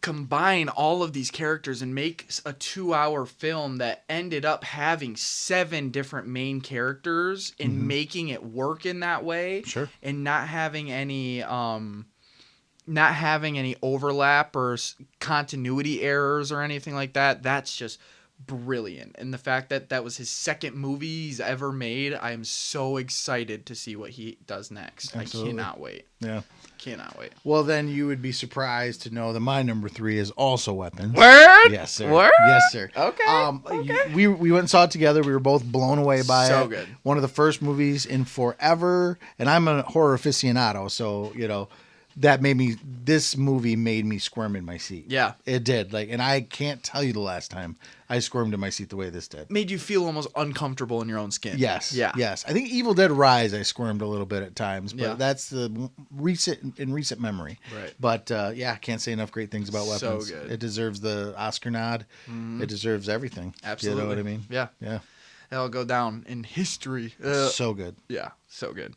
combine all of these characters and make a 2-hour film that ended up having 7 different main characters and making it work in that way. Sure. And not having any overlap or continuity errors or anything like that. That's just brilliant. And the fact that that was his second movie he's ever made, I am so excited to see what he does next. Absolutely. I cannot wait. Yeah. Cannot wait. Well, then you would be surprised to know that my number 3 is also Weapons. Word? Yes, sir. Word? Yes, sir. Okay. We went and saw it together. We were both blown away by it. So good. One of the first movies in forever. And I'm a horror aficionado, so, this movie made me squirm in my seat. Yeah. It did. And I can't tell you the last time I squirmed in my seat the way this did. Made you feel almost uncomfortable in your own skin. Yes. Yeah. Yes. I think Evil Dead Rise, I squirmed a little bit at times, but Yeah. that's the recent memory. Right. But I can't say enough great things about So Weapons. good. It deserves the Oscar nod. Mm-hmm. It deserves everything. Absolutely. You know what I mean? Yeah. Yeah. That'll go down in history. So good. Yeah. So good.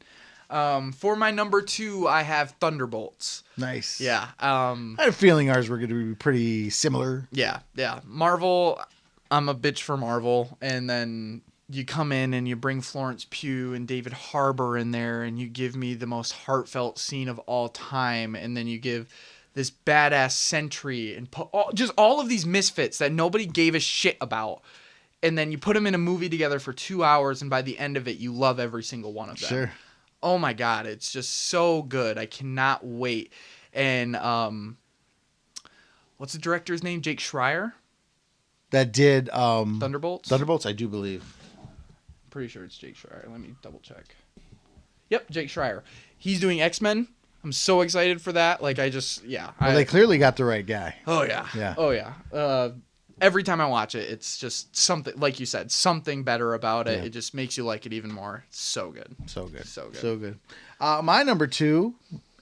For my number 2, I have Thunderbolts. Nice. Yeah. I had a feeling ours were going to be pretty similar. Yeah. Marvel, I'm a bitch for Marvel. And then you come in and you bring Florence Pugh and David Harbour in there, and you give me the most heartfelt scene of all time. And then you give this badass Sentry and just all of these misfits that nobody gave a shit about. And then you put them in a movie together for 2 hours, and by the end of it, you love every single one of them. Sure. Oh my god, it's just so good. I cannot wait. And what's the director's name? Jake Schreier? That did Thunderbolts? Thunderbolts, I do believe. Pretty sure it's Jake Schreier. Let me double check. Yep, Jake Schreier. He's doing X-Men. I'm so excited for that. They clearly got the right guy. Oh yeah. Yeah. Oh yeah. Every time I watch it, it's just something, like you said, something better about it. Yeah. It just makes you like it even more. It's so good. So good. So good. So good. My number 2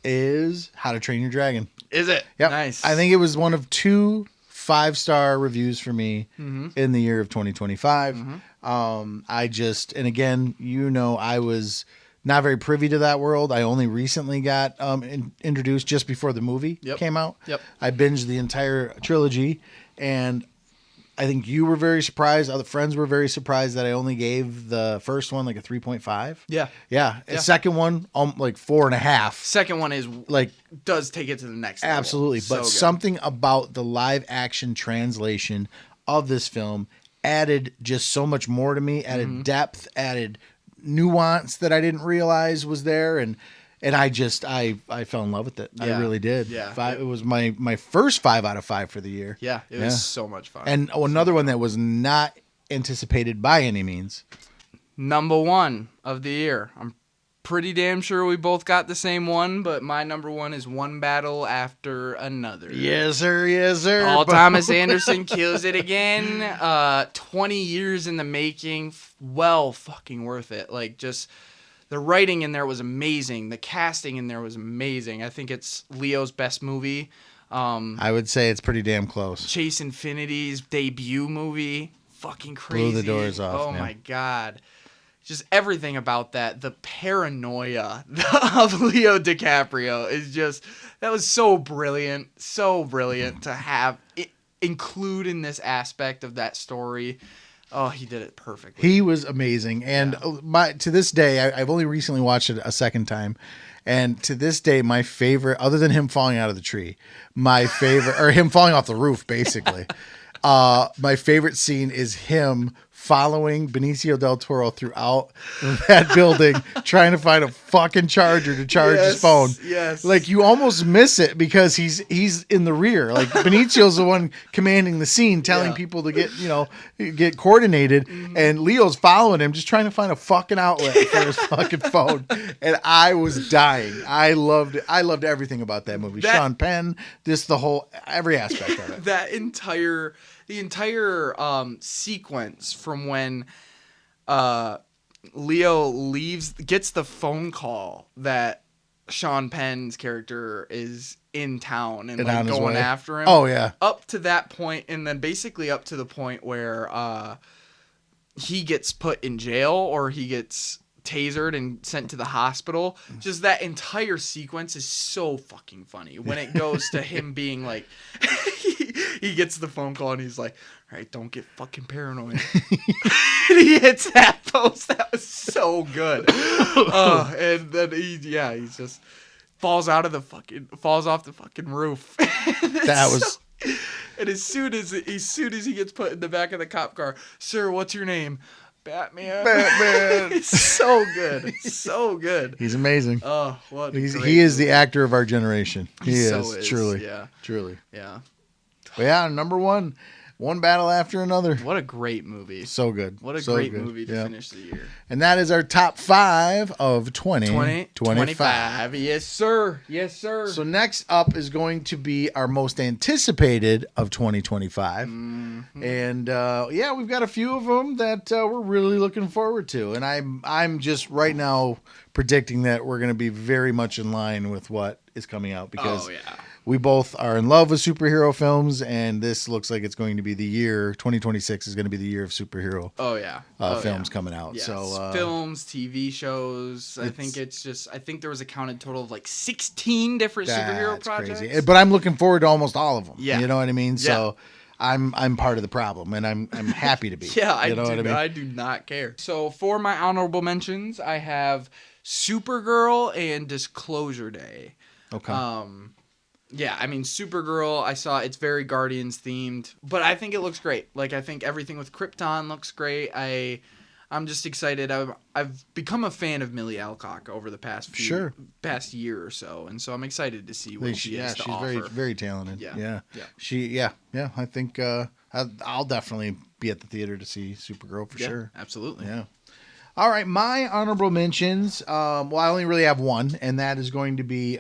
is How to Train Your Dragon. Is it? Yep. Nice. I think it was one of 2 5-star reviews for me in the year of 2025. And again, I was not very privy to that world. I only recently got introduced just before the movie came out. Yep. I binged the entire trilogy, and I think you were very surprised. Other friends were very surprised that I only gave the first one like a 3.5. Yeah. Yeah. The second one, like 4.5. Second one is does take it to the next level. Absolutely. So But good. something about the live action translation of this film added just so much more to me, added depth, added nuance that I didn't realize was there. And I fell in love with it. Yeah. I really did. Yeah. It was my first 5 out of 5 for the year. Yeah, it was so much fun. And another one that was not anticipated by any means. Number 1 of the year. I'm pretty damn sure we both got the same one, but my number 1 is One Battle After Another. Yes, sir. Yes, sir. Paul Thomas Anderson kills it again. 20 years in the making. Well fucking worth it. Just the writing in there was amazing. The casting in there was amazing. I think it's Leo's best movie. I would say it's pretty damn close. Chase Infinity's debut movie. Fucking crazy. Blew the doors off. Oh my god. Just everything about that. The paranoia of Leo DiCaprio is that was so brilliant. So brilliant to have it include in this aspect of that story. Oh, he did it perfectly. He was amazing, and to this day, I've only recently watched it a second time, and to this day, my favorite, other than him falling out of the tree, my favorite, or him falling off the roof, basically, my favorite scene is him following Benicio del Toro throughout that building, trying to find a fucking charger to charge his phone. Yes. Like, you almost miss it because he's in the rear. Like, Benicio's the one commanding the scene, telling people to get coordinated, and Leo's following him, just trying to find a fucking outlet for his fucking phone. And I was dying. I loved it. I loved everything about that movie. Sean Penn, every aspect of it. The entire sequence from when Leo gets the phone call that Sean Penn's character is in town and like going after him. Oh yeah. Up to that point, and then basically up to the point where he gets put in jail or he gets tasered and sent to the hospital. Just that entire sequence is so fucking funny when it goes to him being like he gets the phone call and he's like, all right, don't get fucking paranoid. And he hits that post. That was so good. And then he just falls off the fucking roof. And as soon as he gets put in the back of the cop car, sir, what's your name? Batman. It's so good. So good. He's amazing. Oh, what he is the actor of our generation. He is truly. Yeah. Truly. Yeah. But yeah, number one battle after another. What a great movie. So good. What a great movie to finish the year. And that is our top 5 of 2025. Yes, sir. Yes, sir. So next up is going to be our most anticipated of 2025. Mm-hmm. And we've got a few of them that we're really looking forward to. And I'm just right now predicting that we're going to be very much in line with what is coming out because we both are in love with superhero films, and this looks like it's going to be the year. 2026 is going to be the year of superhero. Films coming out. Yes. So films, TV shows. I think there was a counted total of like 16 different superhero projects. Crazy. But I'm looking forward to almost all of them. Yeah. You know what I mean? So I'm part of the problem, and I'm happy to be. I do not care. So for my honorable mentions, I have Supergirl and Disclosure Day. Okay. Supergirl, I saw it's very Guardians themed, but I think it looks great. Like, I think everything with Krypton looks great. I'm just excited. I've become a fan of Millie Alcock over the past year or so, and so I'm excited to see what she has to offer. She's very, very talented. I think I'll definitely be at the theater to see Supergirl for sure. Absolutely. Yeah. All right, my honorable mentions. I only really have one, and that is going to be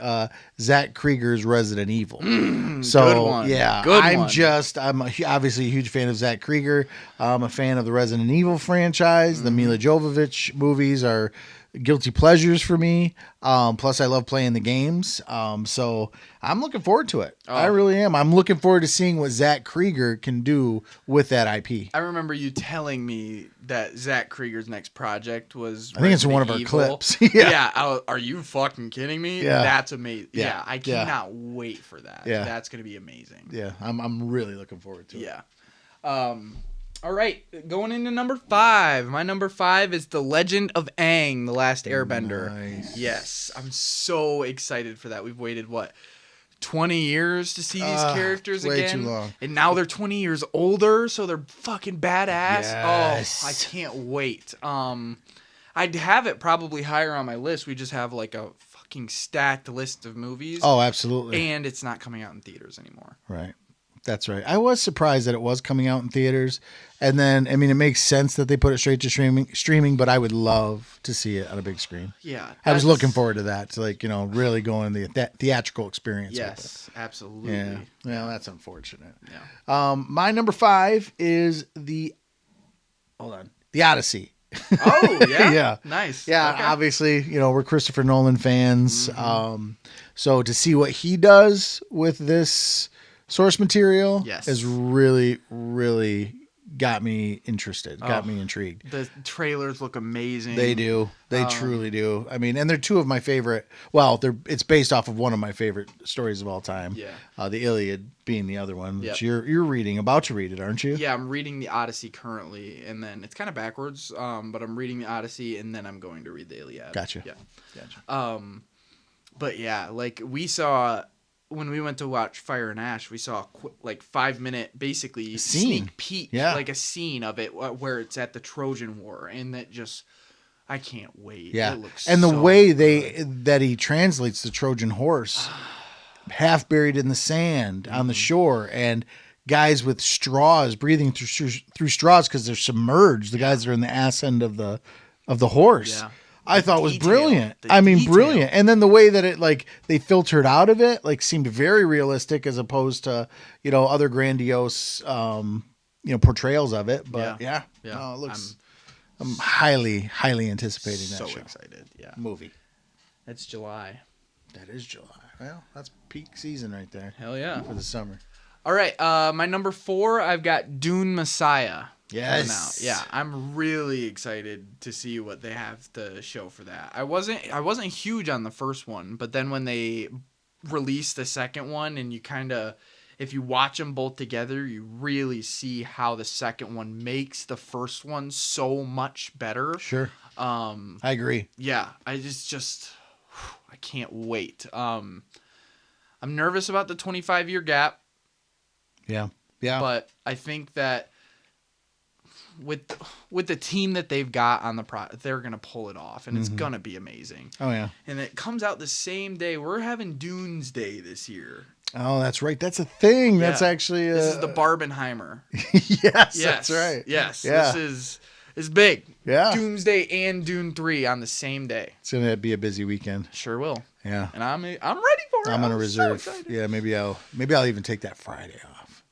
Zach Krieger's Resident Evil. Good one. Yeah, I'm obviously a huge fan of Zach Krieger. I'm a fan of the Resident Evil franchise. The Mila Jovovich movies are guilty pleasures for me. Plus, I love playing the games. So I'm looking forward to it. I really am. I'm looking forward to seeing what Zach Krieger can do with that IP. I remember you telling me that Zach Krieger's next project was I think it's one of our clips. Are you fucking kidding me? Yeah. That's amazing. Yeah. I cannot wait for that. Yeah. That's going to be amazing. Yeah. I'm really looking forward to it. Yeah. All right, going into number 5. My number 5 is The Legend of Aang, The Last Airbender. Nice. Yes, I'm so excited for that. We've waited, 20 years to see these characters way again? Too long. And now they're 20 years older, so they're fucking badass. Yes. Oh, I can't wait. I'd have it probably higher on my list. We just have like a fucking stacked list of movies. Oh, absolutely. And it's not coming out in theaters anymore. Right. That's right. I was surprised that it was coming out in theaters. And then, it makes sense that they put it straight to streaming, but I would love to see it on a big screen. Yeah. I was looking forward to that, to really go in the theatrical experience. Yes, absolutely. Yeah. Well, that's unfortunate. Yeah. My number 5 is the Odyssey. Oh, yeah? Yeah. Nice. Yeah, okay. Obviously, we're Christopher Nolan fans. So to see what he does with this source material is really, really got me interested, got me intrigued. The trailers look amazing. They do. They truly do. I mean, and they're two of my favorite. Well, it's based off of one of my favorite stories of all time. Yeah. The Iliad being the other one. Yep. Which you're about to read it, aren't you? Yeah, I'm reading the Odyssey currently, and then it's kind of backwards. But I'm reading the Odyssey, and then I'm going to read the Iliad. Gotcha. Yeah. Gotcha. But yeah, like we saw when we went to watch Fire and Ash, we saw a 5-minute basically sneak peek, like a scene of it where it's at the Trojan War, and that just I can't wait. Yeah, it looks and the so way good. that he translates the Trojan horse, half buried in the sand on the shore, and guys with straws breathing through straws because they're submerged. The guys that are in the ass end of the horse. Yeah. I thought was detail, brilliant. the I mean, detail. brilliant. And then the way that it they filtered out of it seemed very realistic as opposed to other grandiose portrayals of it. But yeah. No, it looks. I'm highly anticipating that so show. excited. Yeah, Movie. it's July. That is July. Well, that's peak season right there Hell yeah. for the summer. All right, my number 4, I've got Dune Messiah. Yes. coming out. Yeah, I'm really excited to see what they have to show for that. I wasn't huge on the first one, but then when they released the second one, and you kind of, if you watch them both together, you really see how the second one makes the first one so much better. Sure. I agree. Yeah, I just I can't wait. I'm nervous about the 25-year gap. Yeah. Yeah. But I think that with the team that they've got on the they're gonna pull it off, and it's gonna be amazing. Oh yeah. And it comes out the same day. We're having Dunes Day this year. Oh, that's right. That's a thing. Yeah. That's actually this is the Barbenheimer. yes, that's right. Yes. Yeah. This is big. Yeah. Doomsday and Dune 3 on the same day. It's gonna be a busy weekend. Sure will. Yeah. And I'm ready for it. I'm gonna reserve. So excited. Yeah, maybe I'll even take that Friday off.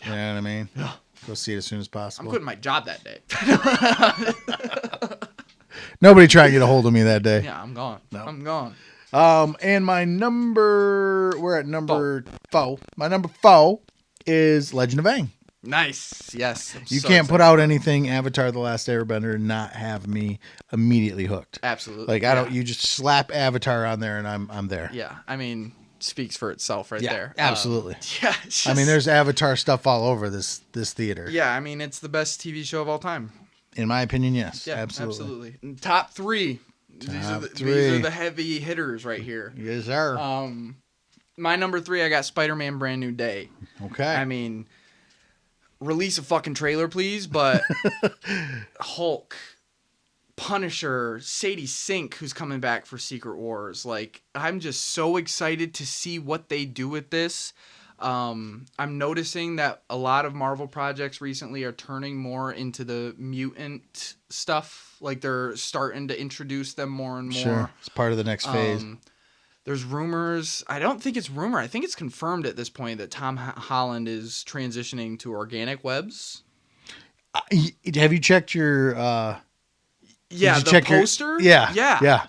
You know what I mean? Yeah. Go see it as soon as I'm possible. quitting my job that day. Nobody try and get a hold of me that day. Yeah, I'm gone. No. I'm gone. And we're at number 4. My number 4 is Legend of Aang. Nice. Yes. You can't put out anything Avatar: The Last Airbender and not have me immediately hooked. Absolutely. Like I don't. You just slap Avatar on there and I'm there. Yeah. I mean, speaks for itself right there. Absolutely. Yeah. I mean, there's Avatar stuff all over this theater. Yeah. I mean, it's the best TV show of all time. In my opinion, yes. Yeah. Absolutely. And top 3. These are the heavy hitters right here. Yes, sir. My number 3, I got Spider-Man: Brand New Day. Okay. I mean, release a fucking trailer, please. But Hulk, Punisher, Sadie Sink, who's coming back for Secret Wars. Like, I'm just so excited to see what they do with this. I'm noticing that a lot of Marvel projects recently are turning more into the mutant stuff. Like, they're starting to introduce them more and more. Sure. It's part of the next phase. There's rumors. I don't think it's rumor. I think it's confirmed at this point that Tom Holland is transitioning to organic webs. Have you checked your? Yeah, the poster. Yeah.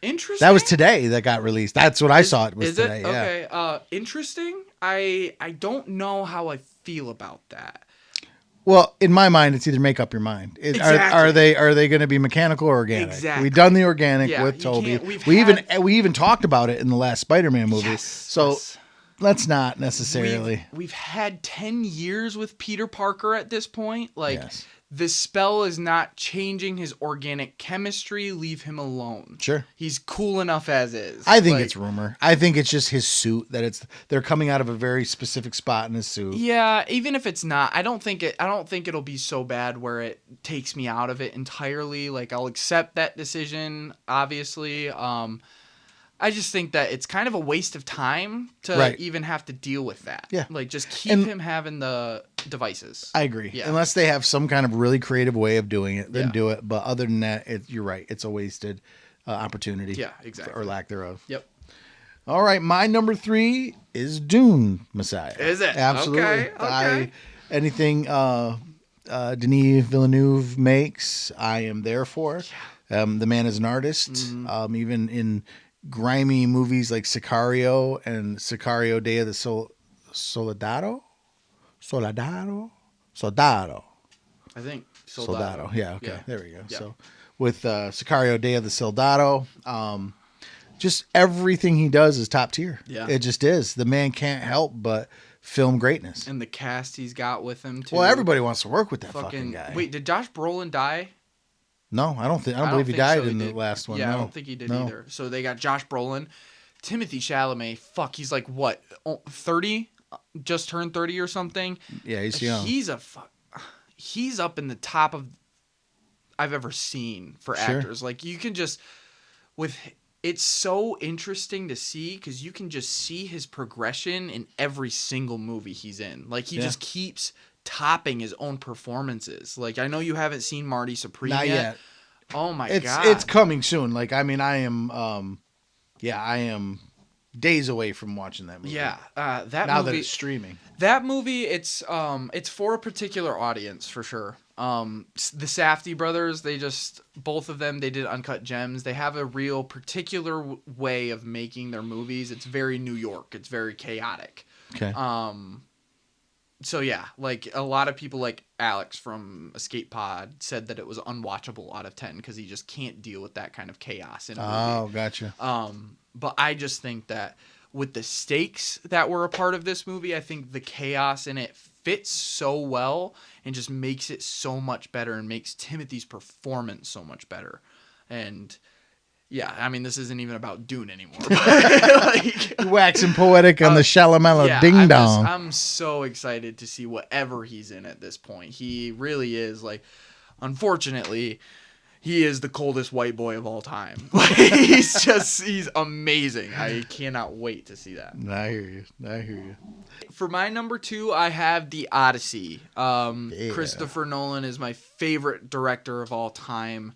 Interesting. That was today that got released. That's what I saw. It was is today. It? Okay. Interesting. I don't know how I feel about that. Well, in my mind, it's either make up your mind. Exactly. Are they going to be mechanical or organic? Exactly. We've done the organic with you Toby. can't- We even talked about it in the last Spider-Man movie. Yes, so yes. let's not necessarily. We've had 10 years with Peter Parker at this point. Like, Yes. the spell is not changing his organic chemistry. Leave him alone. Sure. He's cool enough as is. I think Like, it's rumor. I think it's just his suit that they're coming out of a very specific spot in his suit. Yeah, even if it's not, I don't think it'll be so bad where it takes me out of it entirely. Like, I'll accept that decision, obviously. I just think that it's kind of a waste of time to even have to deal with that. Yeah. Like, just keep him having the devices. I agree. Yeah. Unless they have some kind of really creative way of doing it, then Yeah. do it. But other than that, you're right. It's a wasted opportunity. Yeah, exactly. Or lack thereof. Yep. All right. My number 3 is Dune Messiah. Is it? Absolutely. Okay. Anything Denis Villeneuve makes, I am there for. Yeah. The man is an artist. Mm-hmm. Even in grimy movies like Sicario and Sicario Day of the Soldado. Soldado. I think Soldado. Yeah, okay. Yeah. There we go. Yeah. So with Sicario Day of the Soldado, just everything he does is top tier. Yeah. It just is. The man can't help but film greatness. And the cast he's got with him too. Well, everybody wants to work with that fucking guy. Wait, did Josh Brolin die? No, I don't believe he think died so. in the last one. Yeah, no. I don't think he did No. either. So they got Josh Brolin, Timothy Chalamet. Fuck, he's like what, 30? Just turned 30 or something. Yeah, he's young. He's up in the top of I've ever seen for Sure. actors. Like you can just it's so interesting to see because you can just see his progression in every single movie he's in. Like he just keeps topping his own performances. Like I know you haven't seen Marty Supreme Not yet. Oh my god. It's coming soon. Like I mean, I am days away from watching that movie. Yeah, that now movie, that it's streaming. That movie, it's for a particular audience for sure. The Safdie brothers, both of them, they did Uncut Gems. They have a real particular way of making their movies. It's very New York. It's very chaotic. Okay. So yeah, like a lot of people like Alex from Escape Pod said that it was unwatchable out of 10 because he just can't deal with that kind of chaos in a movie. Oh, gotcha. But I just think that with the stakes that were a part of this movie, I think the chaos in it fits so well and just makes it so much better and makes Timothy's performance so much better. And yeah, I mean, this isn't even about Dune anymore. Like, waxing poetic on the Shalamala ding dong. I'm so excited to see whatever he's in at this point. He really is like, unfortunately, he is the coldest white boy of all time. Like, he's amazing. I cannot wait to see that. I hear you. For my number 2, I have The Odyssey. Christopher Nolan is my favorite director of all time.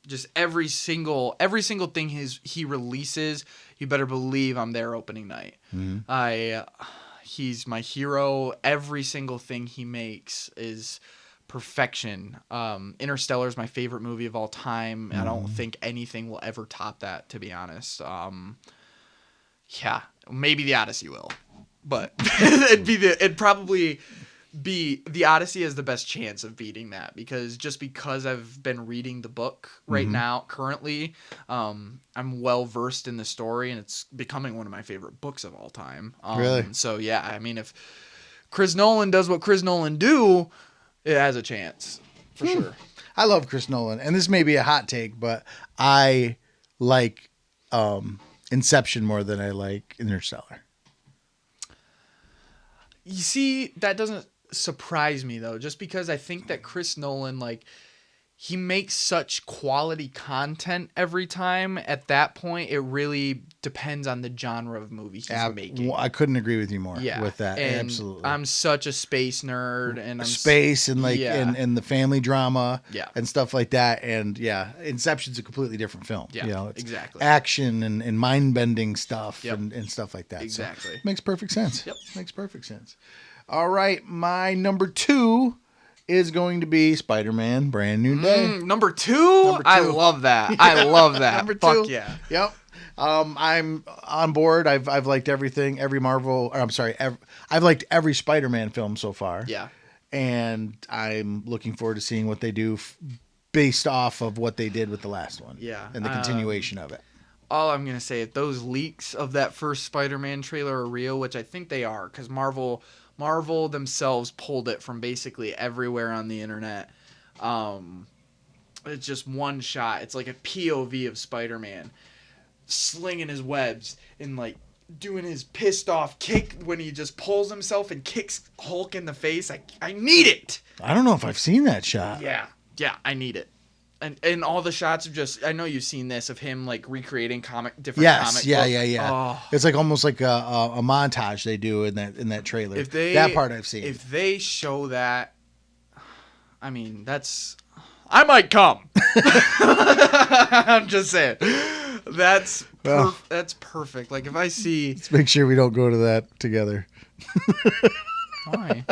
Just every single thing he releases, you better believe I'm there opening night. Mm-hmm. He's my hero. Every single thing he makes is perfection. Interstellar is my favorite movie of all time. Mm-hmm. I don't think anything will ever top that, to be honest. Yeah, maybe The Odyssey will, but it'd probably be The Odyssey has the best chance of beating that because I've been reading the book right now currently. I'm well versed in the story and it's becoming one of my favorite books of all time. Really? So yeah, I mean, if Chris Nolan does what Chris Nolan do, it has a chance for sure. I love Chris Nolan, and this may be a hot take, but I like Inception more than I like Interstellar. You see, that doesn't surprise me though, just because I think that Chris Nolan, like, he makes such quality content every time. At that point, it really depends on the genre of movie he's making. I couldn't agree with you more with that. And absolutely. I'm such a space nerd, and and the family drama and stuff like that. And yeah, Inception's a completely different film. Yeah, it's exactly. action and mind bending stuff and stuff like that. Exactly. So, makes perfect sense. Yep. Makes perfect sense. All right, my number 2 is going to be Spider-Man Brand New Day. Number two? I love that. I love that. Number 2. Fuck yeah. Yep. I'm on board. I've liked everything, I've liked every Spider-Man film so far. Yeah. And I'm looking forward to seeing what they do based off of what they did with the last one. Yeah. And the continuation of it. All I'm going to say, if those leaks of that first Spider-Man trailer are real, which I think they are, because Marvel themselves pulled it from basically everywhere on the internet. It's just one shot. It's like a POV of Spider-Man slinging his webs and like doing his pissed off kick when he just pulls himself and kicks Hulk in the face. I need it. I don't know if I've seen that shot. Yeah, I need it. And all the shots of just, I know you've seen this, of him like recreating different comic books. Yeah. Oh. It's like almost like a montage they do in that trailer. That part I've seen. If they show that, I mean, I might come. I'm just saying. That's perfect. Like if I see. Let's make sure we don't go to that together. Why?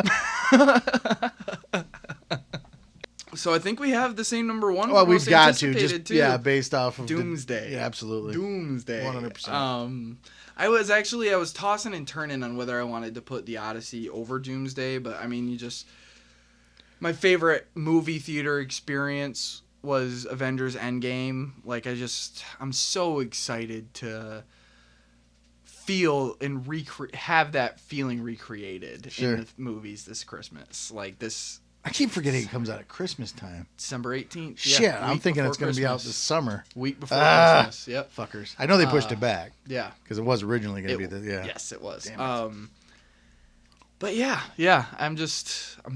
So I think we have the same number 1. Well, we've got to just too. Based off of Doomsday. Yeah, absolutely. Doomsday. 100%. I was tossing and turning on whether I wanted to put the Odyssey over Doomsday, but I mean, my favorite movie theater experience was Avengers Endgame. Like, I'm so excited to feel and have that feeling recreated in the movies this Christmas. Like this. I keep forgetting it comes out at Christmas time. December 18th. Shit, Yeah, I'm thinking it's going to be out Christmas. this summer. Week before Christmas. Yep. Fuckers. I know they pushed it back. Yeah. Because it was originally going to be Yes, it was. Damn it. But yeah, I'm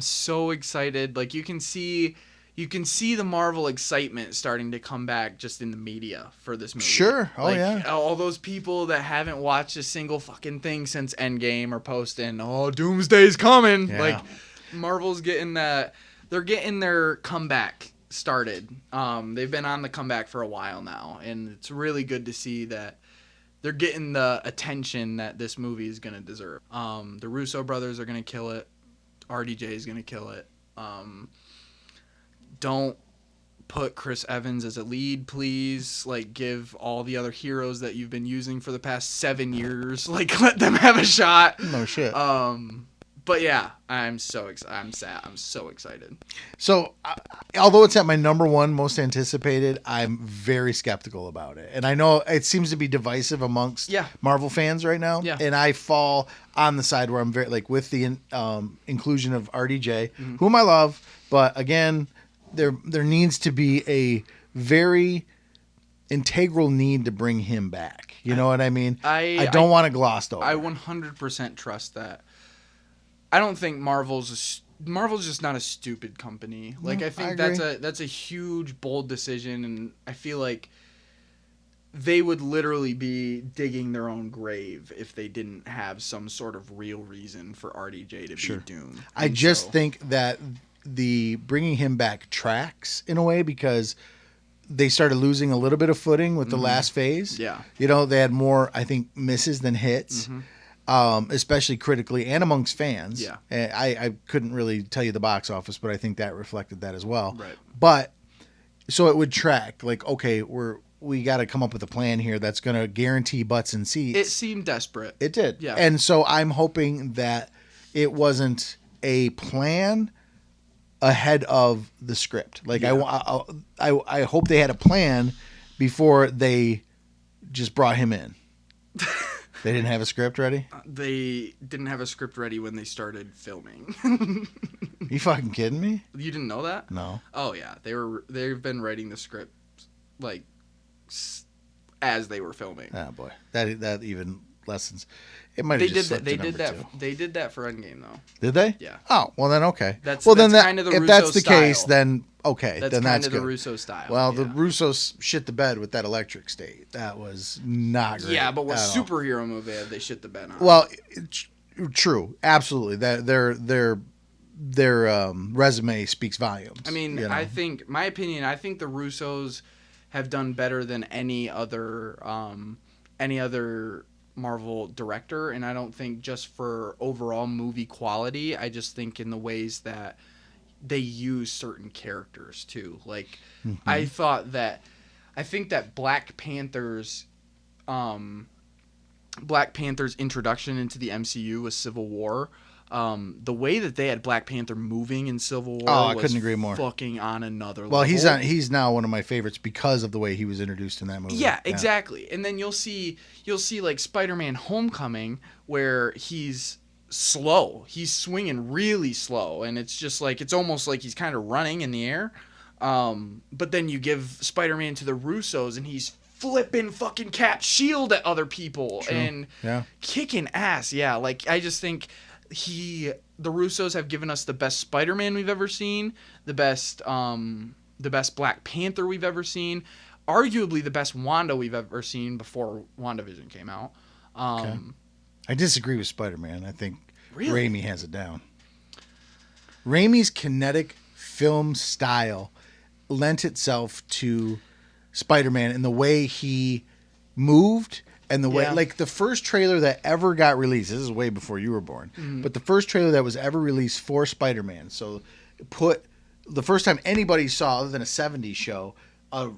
so excited. Like you can see the Marvel excitement starting to come back just in the media for this movie. Sure. Oh, like, yeah. All those people that haven't watched a single fucking thing since Endgame are posting, "Oh, Doomsday's coming." Yeah. Like Marvel's getting that. They're getting their comeback started. They've been on the comeback for a while now, and it's really good to see that they're getting the attention that this movie is going to deserve. The Russo brothers are going to kill it. RDJ is going to kill it. Don't put Chris Evans as a lead, please. Like, give all the other heroes that you've been using for the past 7 years, like, let them have a shot. No shit. But yeah, I'm so excited. So, although it's at my number one most anticipated, I'm very skeptical about it. And I know it seems to be divisive amongst Marvel fans right now. Yeah. And I fall on the side where I'm very, like, with the inclusion of RDJ, whom I love. But again, there needs to be a very integral need to bring him back. You know what I mean? I don't want to gloss over. I 100% trust that. I don't think Marvel's just not a stupid company. Like, I think that's a huge, bold decision, and I feel like they would literally be digging their own grave if they didn't have some sort of real reason for RDJ to be Doom. I just think that the bringing him back tracks in a way because they started losing a little bit of footing with the last phase. Yeah. You know, they had more, I think, misses than hits. Especially critically and amongst fans. Yeah. And I couldn't really tell you the box office, but I think that reflected that as well. Right. But so it would track like, okay, we got to come up with a plan here that's going to guarantee butts and seats. It seemed desperate. It did. Yeah. And so I'm hoping that it wasn't a plan ahead of the script. Like I hope they had a plan before they just brought him in. They didn't have a script ready? They didn't have a script ready when they started filming. You fucking kidding me? You didn't know that? No. Oh yeah, they've been writing the script like as they were filming. Oh boy, that even lessens. It might have just slipped to number two. They did that for Endgame though. Did they? Yeah. Oh well, then okay. That's then kind of the if Russo that's the style. case, then okay. That's then kind that's of good. the Russo style. Well, yeah. the Russos shit the bed with that Electric State. That was not great. Yeah, but what at all. superhero movie have they shit the bed on? Well, true, absolutely. That their resume speaks volumes. I mean, you know? I think my opinion. I think the Russos have done better than any other Marvel director, and I don't think just for overall movie quality. I just think in the ways that they use certain characters too. Like I think that Black Panther's introduction into the MCU was Civil War. The way that they had Black Panther moving in Civil War I was couldn't agree more. Fucking on another Well, level. he's now one of my favorites because of the way he was introduced in that movie. Yeah, exactly. And then you'll see like Spider-Man Homecoming where he's slow. He's swinging really slow, and it's just like it's almost like he's kind of running in the air. But then you give Spider-Man to the Russos, and he's flipping fucking Cap shield at other people and kicking ass. Yeah, like I just think the Russos have given us the best Spider-Man we've ever seen, the best Black Panther we've ever seen, arguably the best Wanda we've ever seen before WandaVision came out. I disagree with Spider-Man. I think Really? Raimi has it down. Raimi's kinetic film style lent itself to Spider-Man in the way he moved and the way, like the first trailer that ever got released, this is way before you were born, but the first trailer that was ever released for Spider-Man, so the first time anybody saw, other than a 70s show, a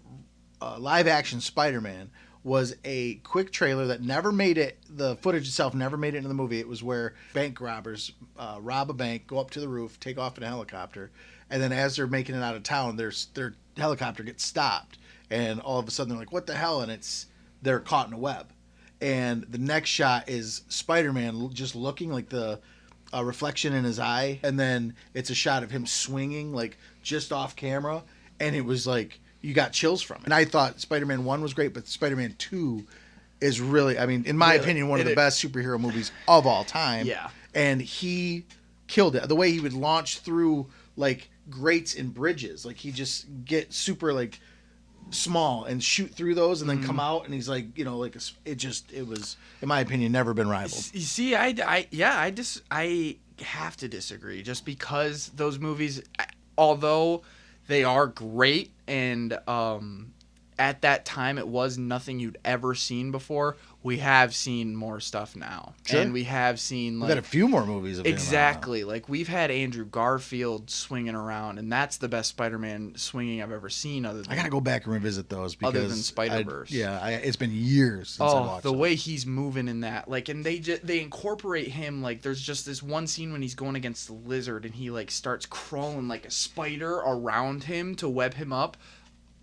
live action Spider-Man was a quick trailer that never made it. The footage itself never made it into the movie. It was where bank robbers rob a bank, go up to the roof, take off in a helicopter, and then as they're making it out of town, their helicopter gets stopped, and all of a sudden they're like, "What the hell?" And they're caught in a web. And the next shot is Spider-Man just looking like the reflection in his eye, and then it's a shot of him swinging like just off camera, and it was like you got chills from it. And I thought Spider-Man 1 was great, but Spider-Man 2 is really, I mean, in my opinion, one of the best superhero movies of all time. Yeah. And he killed it. The way he would launch through like grates and bridges, like he just get super like small and shoot through those and then come out, and he's like, you know, like it was, in my opinion, never been rivaled. You see, I have to disagree, just because those movies, although they are great, and at that time it was nothing you'd ever seen before, we have seen more stuff now. Sure. And we have seen, like, We've had a few more movies of him exactly, like we've had Andrew Garfield swinging around, and that's the best Spider-Man swinging I've ever seen. Other than I gotta go back and revisit those because other than Spider-Verse. It's been years since I watched the those. way he's moving in that, like, and they incorporate him, like, there's just this one scene when he's going against the lizard, and he like starts crawling like a spider around him to web him up.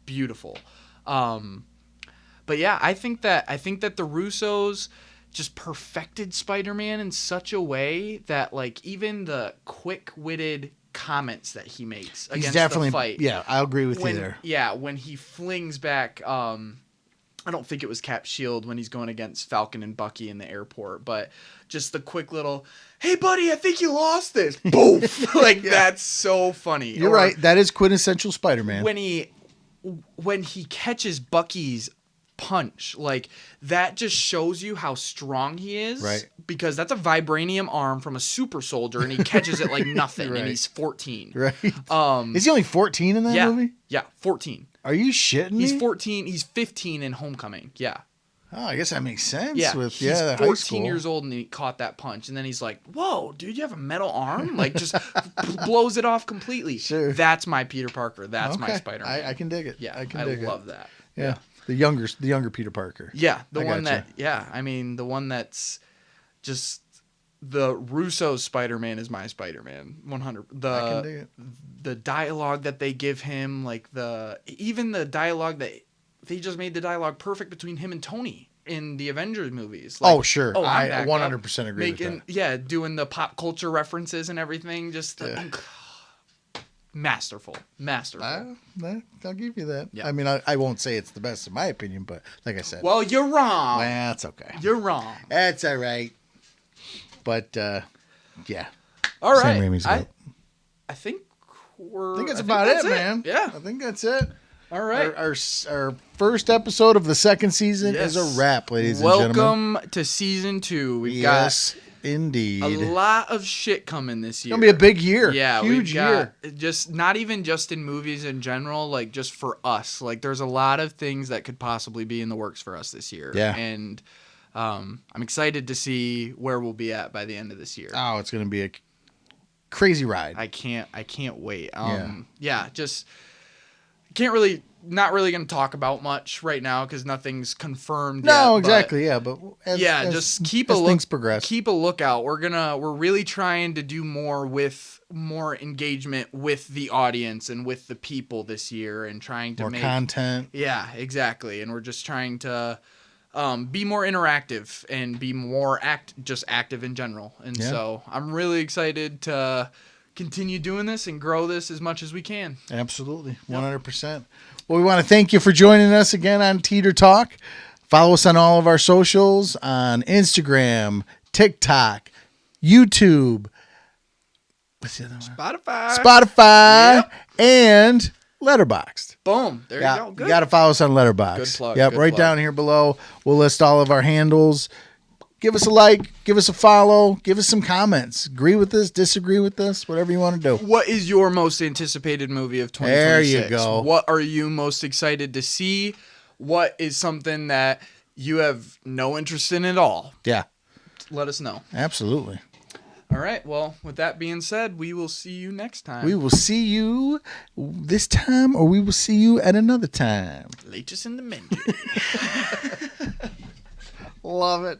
Beautiful. But yeah, I think that the Russos just perfected Spider-Man in such a way that, like, even the quick-witted comments that he makes against the fight. Yeah, I agree with you there. Yeah, when he flings back, I don't think it was Cap Shield when he's going against Falcon and Bucky in the airport, but just the quick little, "Hey buddy, I think you lost this." Boom! Like, that's so funny. You're right. That is quintessential Spider-Man. When he catches Bucky's punch, like, that just shows you how strong he is, right? Because that's a vibranium arm from a super soldier, and he catches it like nothing. Right. And he's 14, right? Is he only 14 in that movie? Yeah, 14. Are you shitting me? He's 14. He's 15 in Homecoming. Yeah. Oh, I guess that makes sense. Yeah, with he's high 14 school. years old, and he caught that punch, and then he's like, "Whoa, dude, you have a metal arm!" Like, just blows it off completely. Sure. That's my Peter Parker. That's my Spider-Man. I can dig it. Yeah, I love that. Yeah. The younger Peter Parker. Yeah, the one that's just the Russo Spider-Man is my Spider-Man. 100. I can dig it. The dialogue that they give him, like even the dialogue that they just made the dialogue perfect between him and Tony in the Avengers movies. Like, oh, sure. I 100% agree with that. Yeah, doing the pop culture references and everything. Just masterful. I'll give you that. Yeah. I mean, I won't say it's the best in my opinion, but like I said. Well, you're wrong. Well, that's okay. You're wrong. That's all right. But, yeah. All right. Sam Raimi's I I think think that's about it, man. Yeah. I think that's it. All right. Our first episode of the second season is a wrap, ladies and gentlemen. Welcome to season 2. We've got indeed a lot of shit coming this year. It's gonna be a big year. Yeah, huge year. Just not even just in movies in general, like just for us. Like, there's a lot of things that could possibly be in the works for us this year. Yeah. And I'm excited to see where we'll be at by the end of this year. Oh, it's gonna be a crazy ride. I can't wait. Just not really going to talk about much right now because nothing's confirmed yet. No, exactly. But just keep a look. Things progress. Keep a lookout. We're really trying to do more engagement with the audience and with the people this year, and trying to more make content. Yeah, exactly. And we're just trying to be more interactive and be more active in general. And so I'm really excited to continue doing this and grow this as much as we can. Absolutely. 100%. Well, we want to thank you for joining us again on Teeter Talk. Follow us on all of our socials on Instagram, TikTok, YouTube. What's the other one? Spotify, and Letterboxd. Boom. There you go. Good. You got to follow us on Letterboxd. Good plug. Yep, good right plug. down here below. We'll list all of our handles. Give us a like, give us a follow, give us some comments. Agree with us, disagree with us, whatever you want to do. What is your most anticipated movie of 2026? There you go. What are you most excited to see? What is something that you have no interest in at all? Yeah. Let us know. Absolutely. All right. Well, with that being said, we will see you next time. We will see you this time, or we will see you at another time. Latest in the menu. Love it.